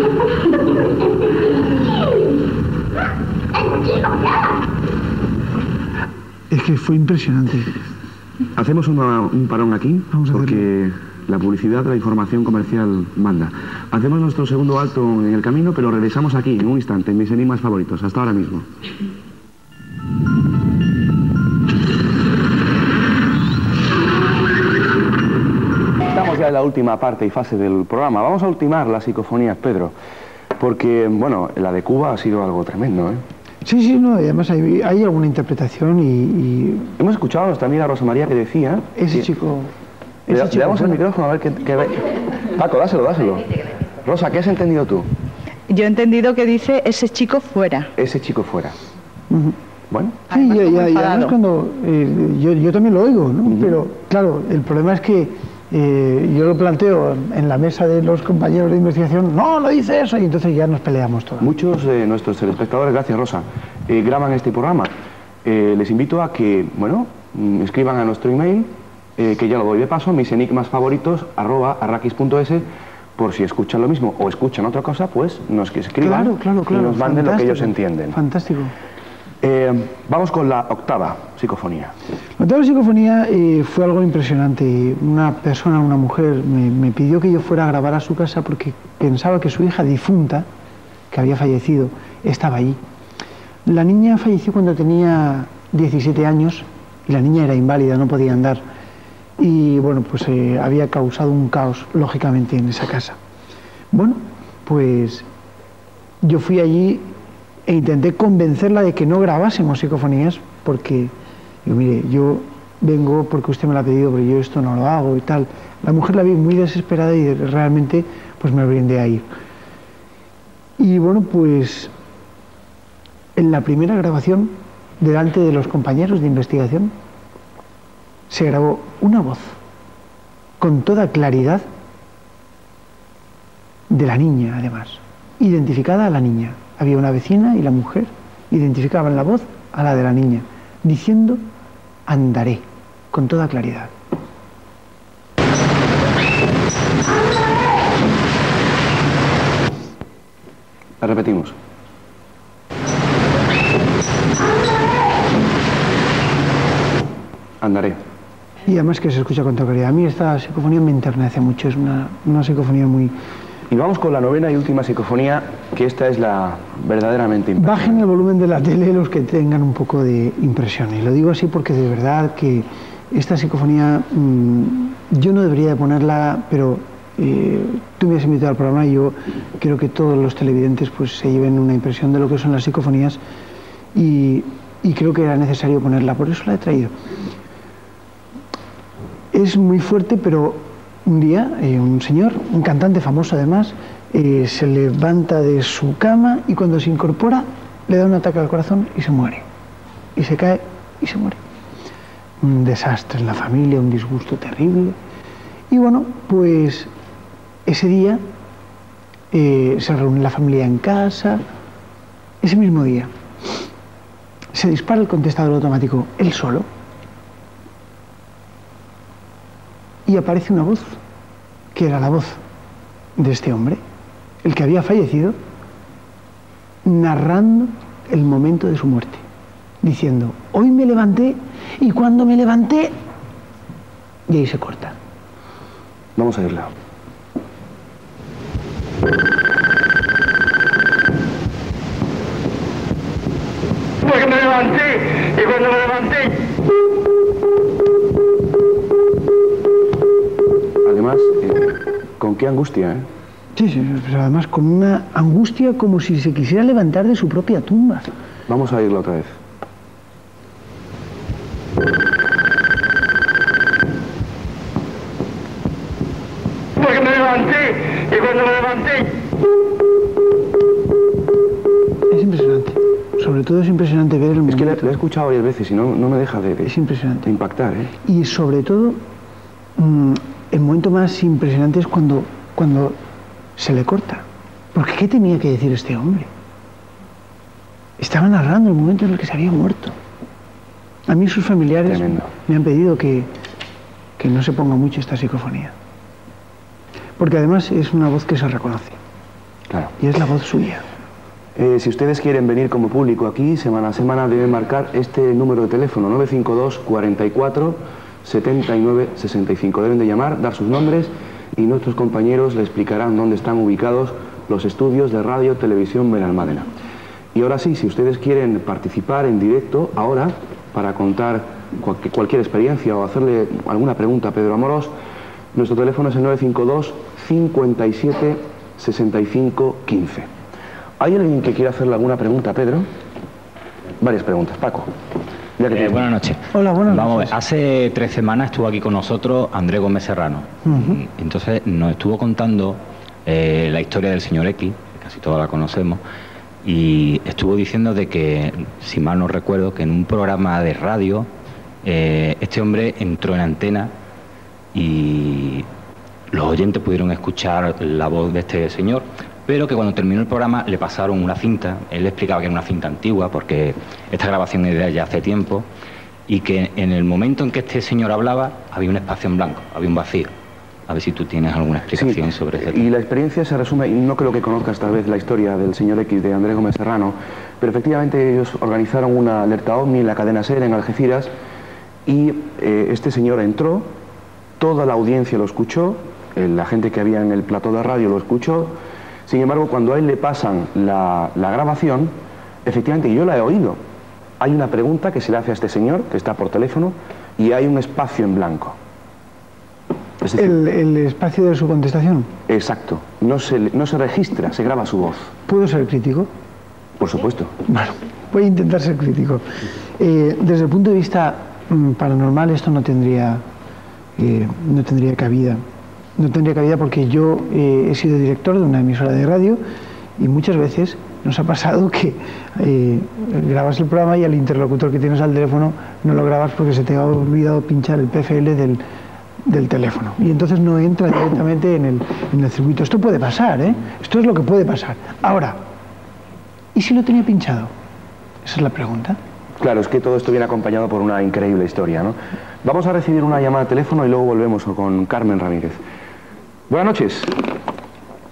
Es que fue impresionante. Hacemos un parón aquí, Vamos a porque la publicidad, la información comercial manda. Hacemos nuestro segundo alto en el camino, pero regresamos aquí en un instante, en mis enigmas favoritos. Hasta ahora mismo. Estamos ya en la última parte y fase del programa. Vamos a ultimar las psicofonías, Pedro, porque, bueno, la de Cuba ha sido algo tremendo, ¿eh? Sí, sí, no, y además hay alguna interpretación y Hemos escuchado a nuestra amiga Rosa María que decía... ese que- chico... Le ese chico damos el bueno. micrófono a ver qué... Paco, dáselo. Rosa, ¿qué has entendido tú? Yo he entendido que dice ese chico fuera. Ese chico fuera. Ujú. Bueno, Sí, Además, como y además enfadado. cuando... yo también lo oigo, ¿no? Pero, claro, el problema es que yo lo planteo en la mesa de los compañeros de investigación, no, lo dice eso, y entonces ya nos peleamos todos. muchos de nuestros telespectadores, gracias Rosa, graban este programa. Les invito a que, bueno, escriban a nuestro email, que ya lo doy de paso, misenigmasfavoritos@arrakis.es, por si escuchan lo mismo o escuchan otra cosa, pues nos que escriban Claro. y nos manden lo que ellos fantástico, entienden. Fantástico. Vamos con la octava psicofonía. La octava psicofonía fue algo impresionante. Una persona, una mujer, me pidió que yo fuera a grabar a su casa porque pensaba que su hija difunta, que había fallecido, estaba allí. La niña falleció cuando tenía 17 años y la niña era inválida, no podía andar. Y bueno, pues había causado un caos, lógicamente, en esa casa. Bueno, pues yo fui allí e intenté convencerla de que no grabásemos psicofonías porque, digo, mire, yo vengo porque usted me lo ha pedido, pero yo esto no lo hago y tal. La mujer la vi muy desesperada y realmente pues me brindé a ir. Y bueno, pues en la primera grabación, delante de los compañeros de investigación, se grabó una voz con toda claridad de la niña, además, identificada a la niña. Había una vecina y la mujer identificaban la voz a la de la niña, diciendo andaré, con toda claridad. La repetimos. Andaré. Y además que se escucha con toda claridad. A mí esta psicofonía me enternece mucho, es una psicofonía muy... Y vamos con la novena y última psicofonía, que esta es la verdaderamente impresionante. Bajen el volumen de la tele los que tengan un poco de impresión. Y lo digo así porque de verdad que esta psicofonía yo no debería de ponerla, pero tú me has invitado al programa y yo quiero que todos los televidentes pues se lleven una impresión de lo que son las psicofonías y creo que era necesario ponerla, por eso la he traído. Es muy fuerte, pero un día un señor, un cantante famoso además, se levanta de su cama y cuando se incorpora le da un ataque al corazón y se muere. Y se cae y se muere. Un desastre en la familia, un disgusto terrible. Y bueno, pues ese día se reúne la familia en casa. Ese mismo día se dispara el contestador automático él solo. Y aparece una voz, que era la voz de este hombre, el que había fallecido, narrando el momento de su muerte, diciendo, hoy me levanté y cuando me levanté, y ahí se corta. Vamos a irla. Porque me levanté y cuando me levanté... Además, con qué angustia, ¿eh? Sí, sí, pero además con una angustia como si se quisiera levantar de su propia tumba. Vamos a irla otra vez. Porque me levanté y cuando me levanté... Es impresionante. Sobre todo es impresionante ver el Es que momento. la he escuchado varias veces y no me deja Es impresionante. de impactar, ¿eh? Y sobre todo, el momento más impresionante es cuando se le corta. Porque ¿qué tenía que decir este hombre? Estaba narrando el momento en el que se había muerto. A mí sus familiares me han pedido que no se ponga mucho esta psicofonía. Porque además es una voz que se reconoce. Claro. Y es la voz suya. Si ustedes quieren venir como público aquí, semana a semana deben marcar este número de teléfono, 952 44 79 65. Deben de llamar, dar sus nombres y nuestros compañeros le explicarán dónde están ubicados los estudios de Radio Televisión Benalmádena. Y ahora sí, si ustedes quieren participar en directo ahora para contar cualquier experiencia o hacerle alguna pregunta a Pedro Amorós, nuestro teléfono es el 952 57 65 15. ¿Hay alguien que quiera hacerle alguna pregunta a Pedro? Varias preguntas. Paco. Buenas noches. Hola, buenas Vamos a ver, noches. hace 3 semanas estuvo aquí con nosotros Andrés Gómez Serrano. Entonces nos estuvo contando la historia del señor X, que casi todos la conocemos, y estuvo diciendo de que, si mal no recuerdo, que en un programa de radio este hombre entró en antena y los oyentes pudieron escuchar la voz de este señor, pero que cuando terminó el programa le pasaron una cinta. Él le explicaba que era una cinta antigua porque esta grabación es de ya hace tiempo, y que en el momento en que este señor hablaba había un espacio en blanco, había un vacío. A ver si tú tienes alguna explicación sobre eso. Y la experiencia se resume, y no creo que conozcas tal vez la historia del señor X de Andrés Gómez Serrano, pero efectivamente ellos organizaron una alerta OVNI en la cadena SER en Algeciras, y este señor entró, toda la audiencia lo escuchó, la gente que había en el plató de radio lo escuchó. Sin embargo, cuando a él le pasan la grabación, efectivamente yo la he oído. Hay una pregunta que se le hace a este señor, que está por teléfono, y hay un espacio en blanco. Es decir, El espacio de su contestación. exacto. No se registra, se graba su voz. ¿Puedo ser crítico? Por supuesto. Bueno, voy a intentar ser crítico. Desde el punto de vista paranormal esto no tendría cabida. No tendría cabida porque yo he sido director de una emisora de radio y muchas veces nos ha pasado que grabas el programa y al interlocutor que tienes al teléfono no lo grabas porque se te ha olvidado pinchar el PFL del teléfono y entonces no entra directamente en el circuito. Esto puede pasar, ¿eh? Esto es lo que puede pasar. Ahora, ¿y si lo tenía pinchado? Esa es la pregunta. Claro, es que todo esto viene acompañado por una increíble historia, ¿no? Vamos a recibir una llamada de teléfono y luego volvemos con Carmen Ramírez. Buenas noches.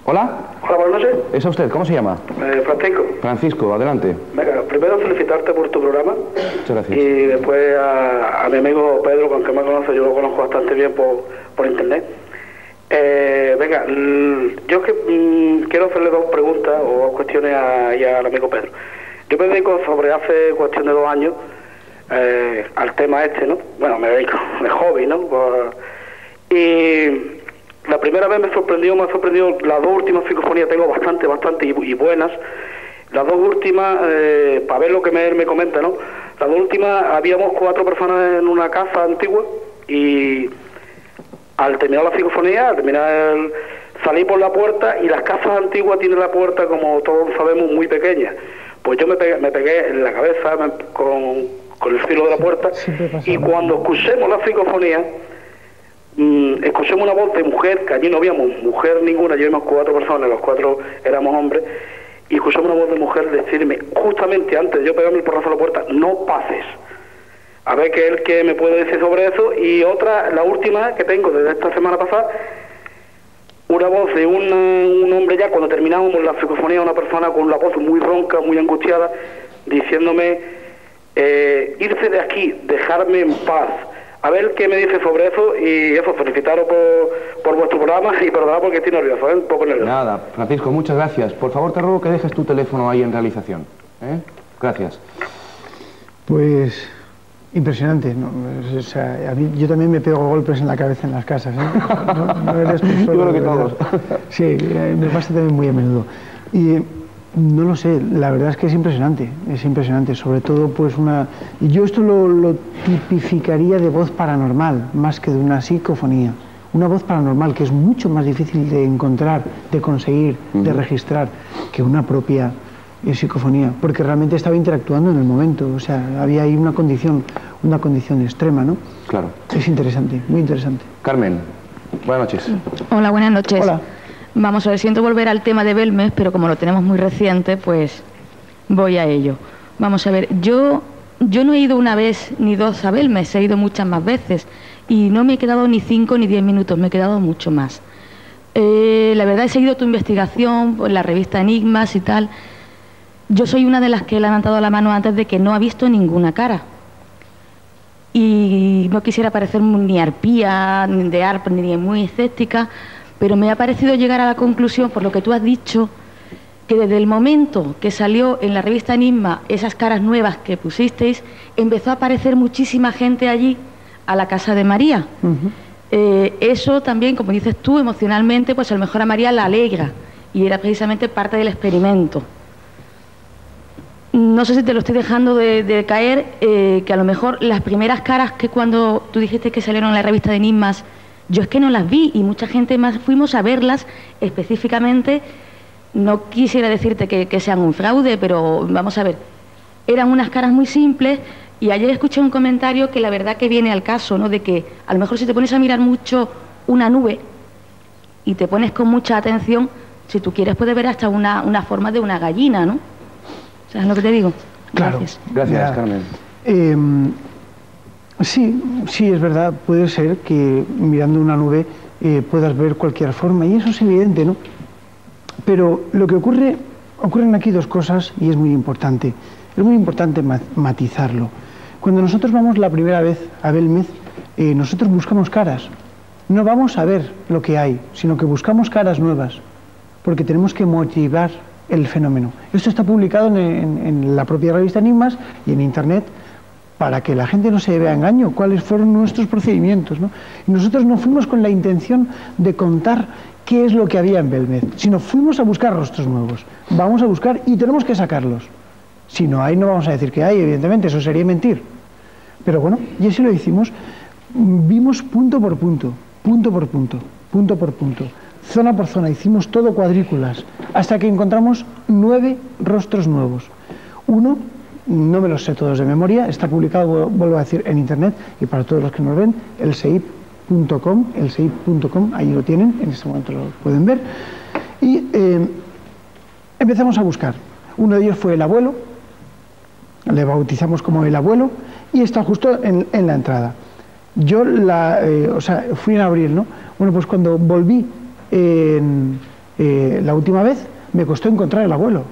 ¿Hola? Hola, buenas noches. ¿Es a usted? ¿Cómo se llama? Francisco. Francisco, adelante. Venga, primero felicitarte por tu programa. Muchas gracias. Y después a mi amigo Pedro, con que me conoce, yo lo conozco bastante bien por internet. Venga, yo quiero hacerle 2 preguntas o 2 cuestiones al amigo Pedro. Yo me dedico sobre hace cuestión de 2 años al tema este, ¿no? Bueno, me dedico de hobby, ¿no? Y la primera vez me ha sorprendido las 2 últimas psicofonías, tengo bastante y buenas. Las 2 últimas, para ver lo que él me comenta, ¿no? Las 2 últimas, habíamos 4 personas en una casa antigua y al terminar la psicofonía, salí por la puerta y las casas antiguas tienen la puerta, como todos sabemos, muy pequeña. Pues yo me pegué en la cabeza con el filo de la puerta y cuando escuchemos la psicofonía, escuchemos una voz de mujer, que allí no habíamos mujer ninguna, yo éramos 4 personas, los 4 éramos hombres, y escuchamos una voz de mujer decirme, justamente antes de yo pegarme el porrazo a la puerta, no pases. A ver qué es el que me puede decir sobre eso. Y otra, la última que tengo desde esta semana pasada, una voz de un hombre ya cuando terminábamos la psicofonía, una persona con la voz muy ronca, muy angustiada, diciéndome, irse de aquí, dejarme en paz. A ver qué me dice sobre eso y eso, felicitaros por vuestro programa y perdonad porque estoy nervioso, un poco nervioso. Nada, Francisco, muchas gracias. Por favor, te ruego que dejes tu teléfono ahí en realización. Gracias. Pues impresionante, ¿no? O sea, a mí, yo también me pego golpes en la cabeza en las casas, ¿eh? No eres tú solo. Yo creo que todos. Sí, me pasa también muy a menudo. Y no lo sé, la verdad es que es impresionante, sobre todo pues y yo esto lo tipificaría de voz paranormal, más que de una psicofonía. Una voz paranormal que es mucho más difícil de encontrar, de conseguir, de registrar, que una propia psicofonía, porque realmente estaba interactuando en el momento, o sea, había ahí una condición extrema, ¿no? Claro. Es interesante, muy interesante. Carmen, buenas noches. Hola, buenas noches. Hola. Vamos a ver, siento volver al tema de Belmez, pero como lo tenemos muy reciente, pues voy a ello. Vamos a ver, yo no he ido una vez ni dos a Belmez, he ido muchas más veces y no me he quedado ni 5 ni 10 minutos, me he quedado mucho más. La verdad, he seguido tu investigación en la revista Enigmas y tal. Yo soy una de las que le han levantado la mano antes de que no ha visto ninguna cara. Y no quisiera parecer ni arpía, ni de arpa, ni muy escéptica, pero me ha parecido llegar a la conclusión, por lo que tú has dicho, que desde el momento que salió en la revista Enigma esas caras nuevas que pusisteis, empezó a aparecer muchísima gente allí, a la casa de María. Eso también, como dices tú, emocionalmente, pues a lo mejor a María la alegra, y era precisamente parte del experimento. No sé si te lo estoy dejando de caer, que a lo mejor las primeras caras que cuando tú dijiste que salieron en la revista de Enigmas, yo es que no las vi y mucha gente más fuimos a verlas específicamente. No quisiera decirte que sean un fraude, pero vamos a ver, eran unas caras muy simples y ayer escuché un comentario que la verdad que viene al caso, ¿no? De que a lo mejor si te pones a mirar mucho una nube y te pones con mucha atención, si tú quieres puedes ver hasta una forma de una gallina, ¿no? ¿Sabes lo que te digo? Claro. Gracias, Carmen. Sí, es verdad, puede ser que mirando una nube puedas ver cualquier forma, y eso es evidente, ¿no? Pero lo que ocurren aquí dos cosas, y es muy importante matizarlo. Cuando nosotros vamos la primera vez a Belmez, nosotros buscamos caras, no vamos a ver lo que hay, sino que buscamos caras nuevas, porque tenemos que motivar el fenómeno. Esto está publicado en la propia revista Enigmas y en Internet, para que la gente no se vea engaño, cuáles fueron nuestros procedimientos, ¿no? Y nosotros no fuimos con la intención de contar qué es lo que había en Belmez, sino fuimos a buscar rostros nuevos. Vamos a buscar y tenemos que sacarlos. Si no hay, no vamos a decir que hay, evidentemente, eso sería mentir. Pero bueno, y así lo hicimos. Vimos punto por punto, zona por zona, hicimos todo cuadrículas, hasta que encontramos 9 rostros nuevos. Uno, no me los sé todos de memoria, está publicado, vuelvo a decir, en Internet, y para todos los que nos ven, elseip.com, ahí lo tienen, en este momento lo pueden ver, y empezamos a buscar. Uno de ellos fue el abuelo, le bautizamos como el abuelo, y está justo en la entrada. Yo fui a abrir, ¿no? Bueno, pues cuando volví la última vez, me costó encontrar el abuelo.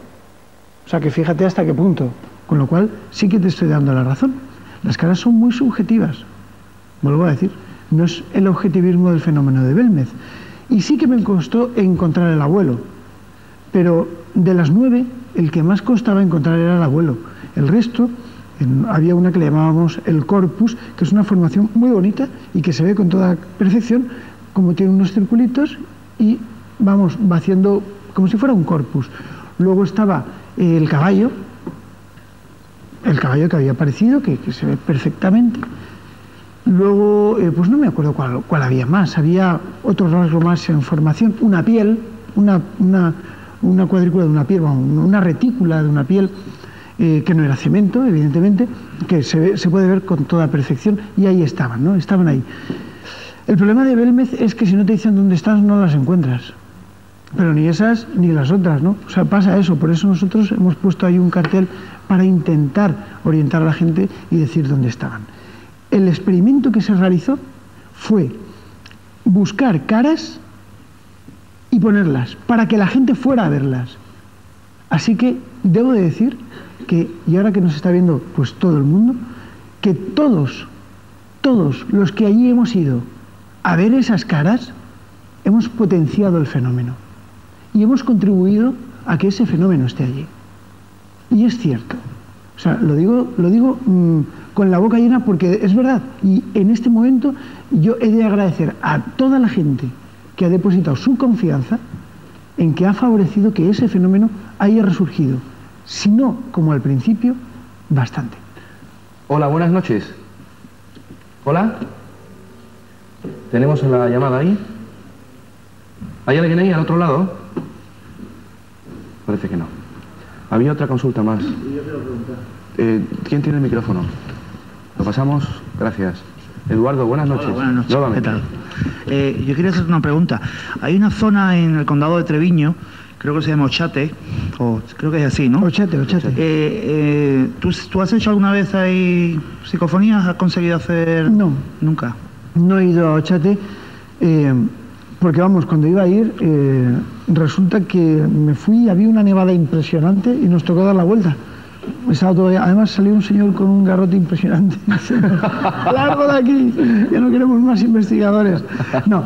O sea que fíjate hasta qué punto. Con lo cual, sí que te estoy dando la razón. Las caras son muy subjetivas. Vuelvo a decir, no es el objetivismo del fenómeno de Belmez. Y sí que me costó encontrar el abuelo. Pero de las 9, el que más costaba encontrar era el abuelo. El resto, había una que le llamábamos el corpus, que es una formación muy bonita y que se ve con toda perfección, como tiene unos circulitos y vamos, va haciendo como si fuera un corpus. Luego estaba el caballo que había aparecido, que se ve perfectamente. Luego, pues no me acuerdo cuál había más. Había otro rasgo más en formación, una piel, una cuadrícula de una piel, una retícula de una piel, que no era cemento, evidentemente, que se puede ver con toda perfección, y ahí estaban, ¿no? Estaban ahí. El problema de Belmez es que si no te dicen dónde estás, no las encuentras. Pero ni esas ni las otras, ¿no? O sea, pasa eso. Por eso nosotros hemos puesto ahí un cartel para intentar orientar a la gente y decir dónde estaban. El experimento que se realizó fue buscar caras y ponerlas, para que la gente fuera a verlas. Así que debo de decir que, y ahora que nos está viendo pues todo el mundo, que todos los que allí hemos ido a ver esas caras, hemos potenciado el fenómeno. Y hemos contribuido a que ese fenómeno esté allí. Y es cierto. O sea, lo digo con la boca llena porque es verdad. Y en este momento yo he de agradecer a toda la gente que ha depositado su confianza en que ha favorecido que ese fenómeno haya resurgido. Si no, como al principio, bastante. Hola, buenas noches. Hola. ¿Tenemos la llamada ahí? ¿Hay alguien ahí al otro lado? Parece que no. Había otra consulta más. ¿Quién tiene el micrófono? ¿Lo pasamos? Gracias. Eduardo, buenas noches. Hola, buenas noches. Nuevamente. ¿Qué tal? Yo quería hacer una pregunta. Hay una zona en el condado de Treviño, creo que se llama Ochate, o creo que es así, ¿no? Ochate. ¿Tú has hecho alguna vez ahí psicofonías? ¿Has conseguido hacer...? No. Nunca. No he ido a Ochate, porque vamos, cuando iba a ir, resulta que me fui, había una nevada impresionante y nos tocó dar la vuelta. Estaba todo, además salió un señor con un garrote impresionante. ¡Largo de aquí! Ya no queremos más investigadores. No,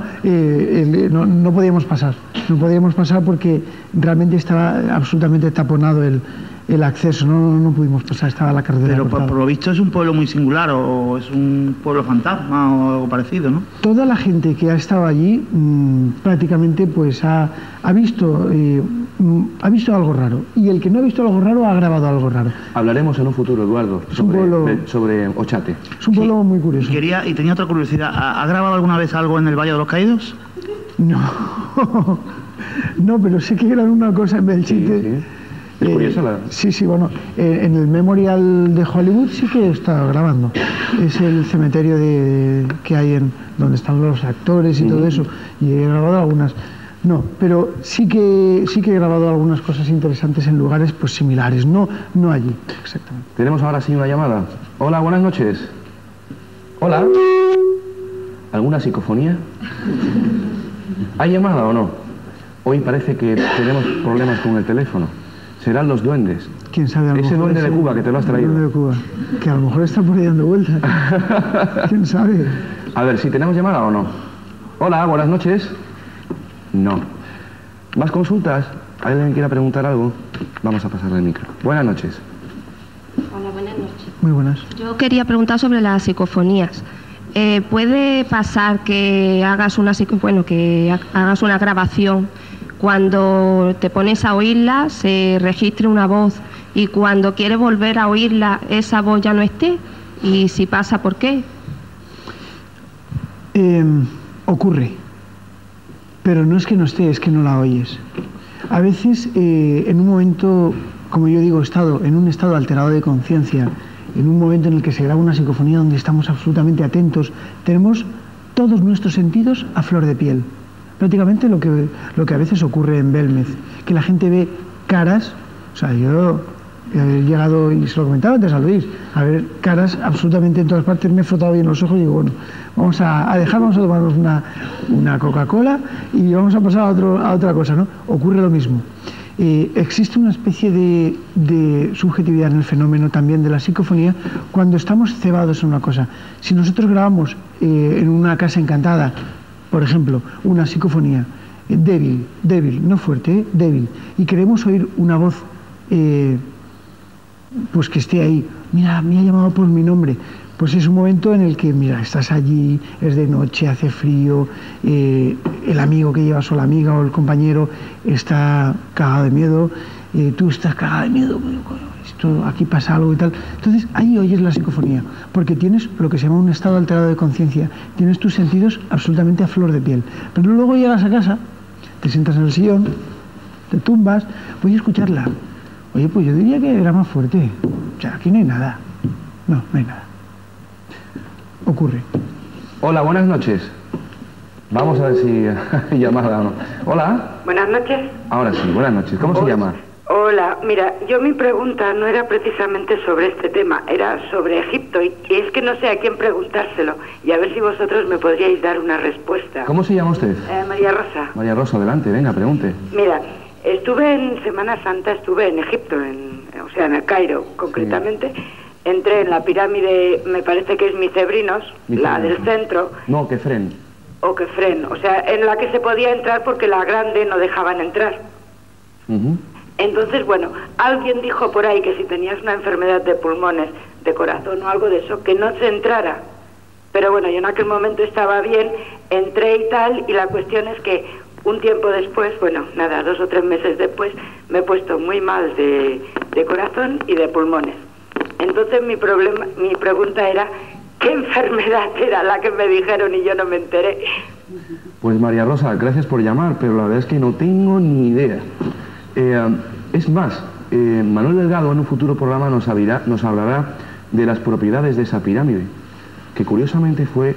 no podíamos pasar. No podíamos pasar porque realmente estaba absolutamente taponado el acceso. No pudimos pasar, estaba la carretera. Pero por lo visto es un pueblo muy singular, o es un pueblo fantasma o algo parecido, ¿no? Toda la gente que ha estado allí prácticamente pues ha visto algo raro, y el que no ha visto algo raro ha grabado algo raro. Hablaremos en un futuro, Eduardo, sobre Ochate. Es un pueblo muy curioso. Y tenía otra curiosidad. ¿Ha grabado alguna vez algo en el Valle de los Caídos? No, no, pero sé que eran una cosa en Belchite. Sí. Es curiosa la... Sí, bueno, en el Memorial de Hollywood sí que he estado grabando. Es el cementerio que hay donde están los actores y todo eso, y he grabado algunas. No, pero sí que he grabado algunas cosas interesantes en lugares pues similares, no allí, exactamente. Tenemos ahora sí una llamada. Hola, buenas noches. Hola. ¿Alguna psicofonía? ¿Hay llamada o no? Hoy parece que tenemos problemas con el teléfono. Serán los duendes. ¿Quién sabe? Ese duende de Cuba que te lo has traído. Duende de Cuba, que a lo mejor está por ahí dando vueltas. ¿Quién sabe? A ver, si tenemos llamada o no. Hola, buenas noches. No. ¿Más consultas? ¿Alguien quiera preguntar algo? Vamos a pasarle el micro. Buenas noches. Hola, buenas noches. Muy buenas. Yo quería preguntar sobre las psicofonías. ¿Puede pasar que hagas una grabación, cuando te pones a oírla se registre una voz y cuando quieres volver a oírla esa voz ya no esté? Y si pasa, ¿por qué? Ocurre. Pero no es que no esté, es que no la oyes. A veces, en un momento, como yo digo, en un estado alterado de conciencia, en un momento en el que se graba una psicofonía donde estamos absolutamente atentos, tenemos todos nuestros sentidos a flor de piel. Prácticamente lo que a veces ocurre en Belmez, que la gente ve caras, o sea, yo he llegado, y se lo comentaba antes a Luis, a ver caras absolutamente en todas partes, me he frotado bien los ojos y digo, bueno, vamos a tomarnos una Coca-Cola y vamos a pasar a otra cosa, ¿no? Ocurre lo mismo. Existe una especie de subjetividad en el fenómeno también de la psicofonía cuando estamos cebados en una cosa. Si nosotros grabamos en una casa encantada, por ejemplo, una psicofonía débil, no fuerte, débil, y queremos oír una voz pues que esté ahí, mira, me ha llamado por mi nombre, pues es un momento en el que, mira, estás allí, es de noche, hace frío, el amigo que llevas o la amiga o el compañero está cagado de miedo, tú estás cagado de miedo, esto, aquí pasa algo y tal. Entonces ahí oyes la psicofonía, porque tienes lo que se llama un estado alterado de conciencia, tienes tus sentidos absolutamente a flor de piel. Pero luego llegas a casa, te sientas en el sillón, te tumbas, voy a escucharla. Oye, pues yo diría que era más fuerte. O sea, aquí no hay nada. No hay nada. Ocurre. Hola, buenas noches. Vamos a ver si hay llamada o no. Hola. Buenas noches. Ahora sí, buenas noches. ¿Cómo se llama? Hola, mira, mi pregunta no era precisamente sobre este tema, era sobre Egipto, y es que no sé a quién preguntárselo, y a ver si vosotros me podríais dar una respuesta. ¿Cómo se llama usted? María Rosa. María Rosa, adelante, venga, pregunte. Mira, estuve en Semana Santa, estuve en Egipto, o sea, en el Cairo, concretamente. Sí. Entré en la pirámide, me parece que es Micebrinos, la del centro. No, Kefren. O Kefren, o sea, en la que se podía entrar porque la grande no dejaban entrar. Entonces, bueno, alguien dijo por ahí que si tenías una enfermedad de pulmones, de corazón o algo de eso, que no se entrara. Pero bueno, yo en aquel momento estaba bien, entré y tal, y la cuestión es que un tiempo después, bueno, nada, 2 o 3 meses después, me he puesto muy mal de corazón y de pulmones. Entonces mi pregunta era, ¿qué enfermedad era la que me dijeron y yo no me enteré? Pues María Rosa, gracias por llamar, pero la verdad es que no tengo ni idea. Es más, Manuel Delgado en un futuro programa nos hablará de las propiedades de esa pirámide, que curiosamente fue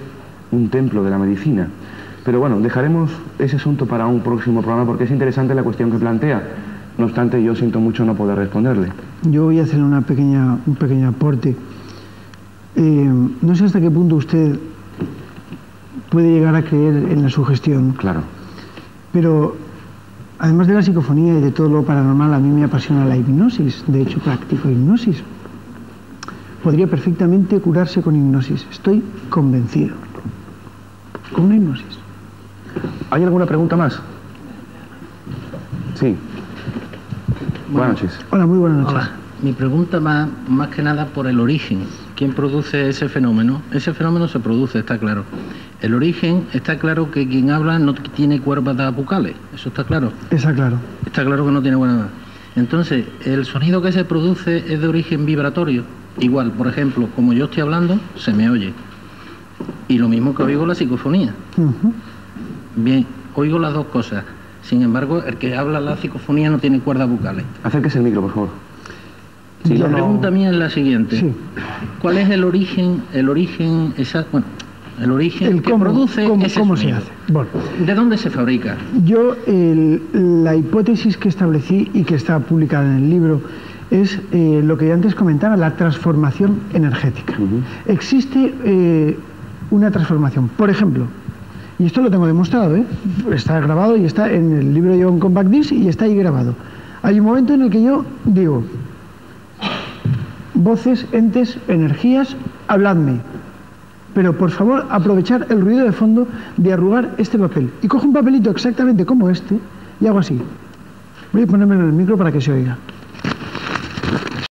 un templo de la medicina. Pero bueno, dejaremos ese asunto para un próximo programa porque es interesante la cuestión que plantea. No obstante, yo siento mucho no poder responderle. Yo voy a hacer un pequeño aporte. No sé hasta qué punto usted puede llegar a creer en la sugestión. Claro. Pero además de la psicofonía y de todo lo paranormal, a mí me apasiona la hipnosis. De hecho, practico hipnosis. Podría perfectamente curarse con hipnosis. Estoy convencido. Con una hipnosis. ¿Hay alguna pregunta más? Sí. Buenas noches. Hola, muy buenas noches. Hola. Mi pregunta va más que nada por el origen. ¿Quién produce ese fenómeno? Ese fenómeno se produce, está claro. El origen, está claro que quien habla no tiene cuerdas bucales. Eso está claro. Está claro. Está claro que no tiene cuerdas. Entonces, el sonido que se produce es de origen vibratorio. Igual, por ejemplo, como yo estoy hablando, se me oye. Y lo mismo que oigo la psicofonía. Bien, oigo las dos cosas. Sin embargo, el que habla la psicofonía no tiene cuerdas bucales. Acérquese el micro, por favor. Sí, la pregunta mía es la siguiente. Sí. ¿Cuál es el origen exacto? Bueno, el origen que produce ese ¿Cómo sonido? se hace? Bueno, ¿De dónde se fabrica? yo la hipótesis que establecí y que está publicada en el libro es lo que yo antes comentaba, la transformación energética. Existe una transformación. Por ejemplo, y esto lo tengo demostrado, está grabado y está en el libro de John Compact Disc y está ahí grabado. Hay un momento en el que yo digo: voces, entes, energías, habladme. Pero por favor, aprovechar el ruido de fondo de arrugar este papel. Y cojo un papelito exactamente como este y hago así. Voy a ponerme en el micro para que se oiga.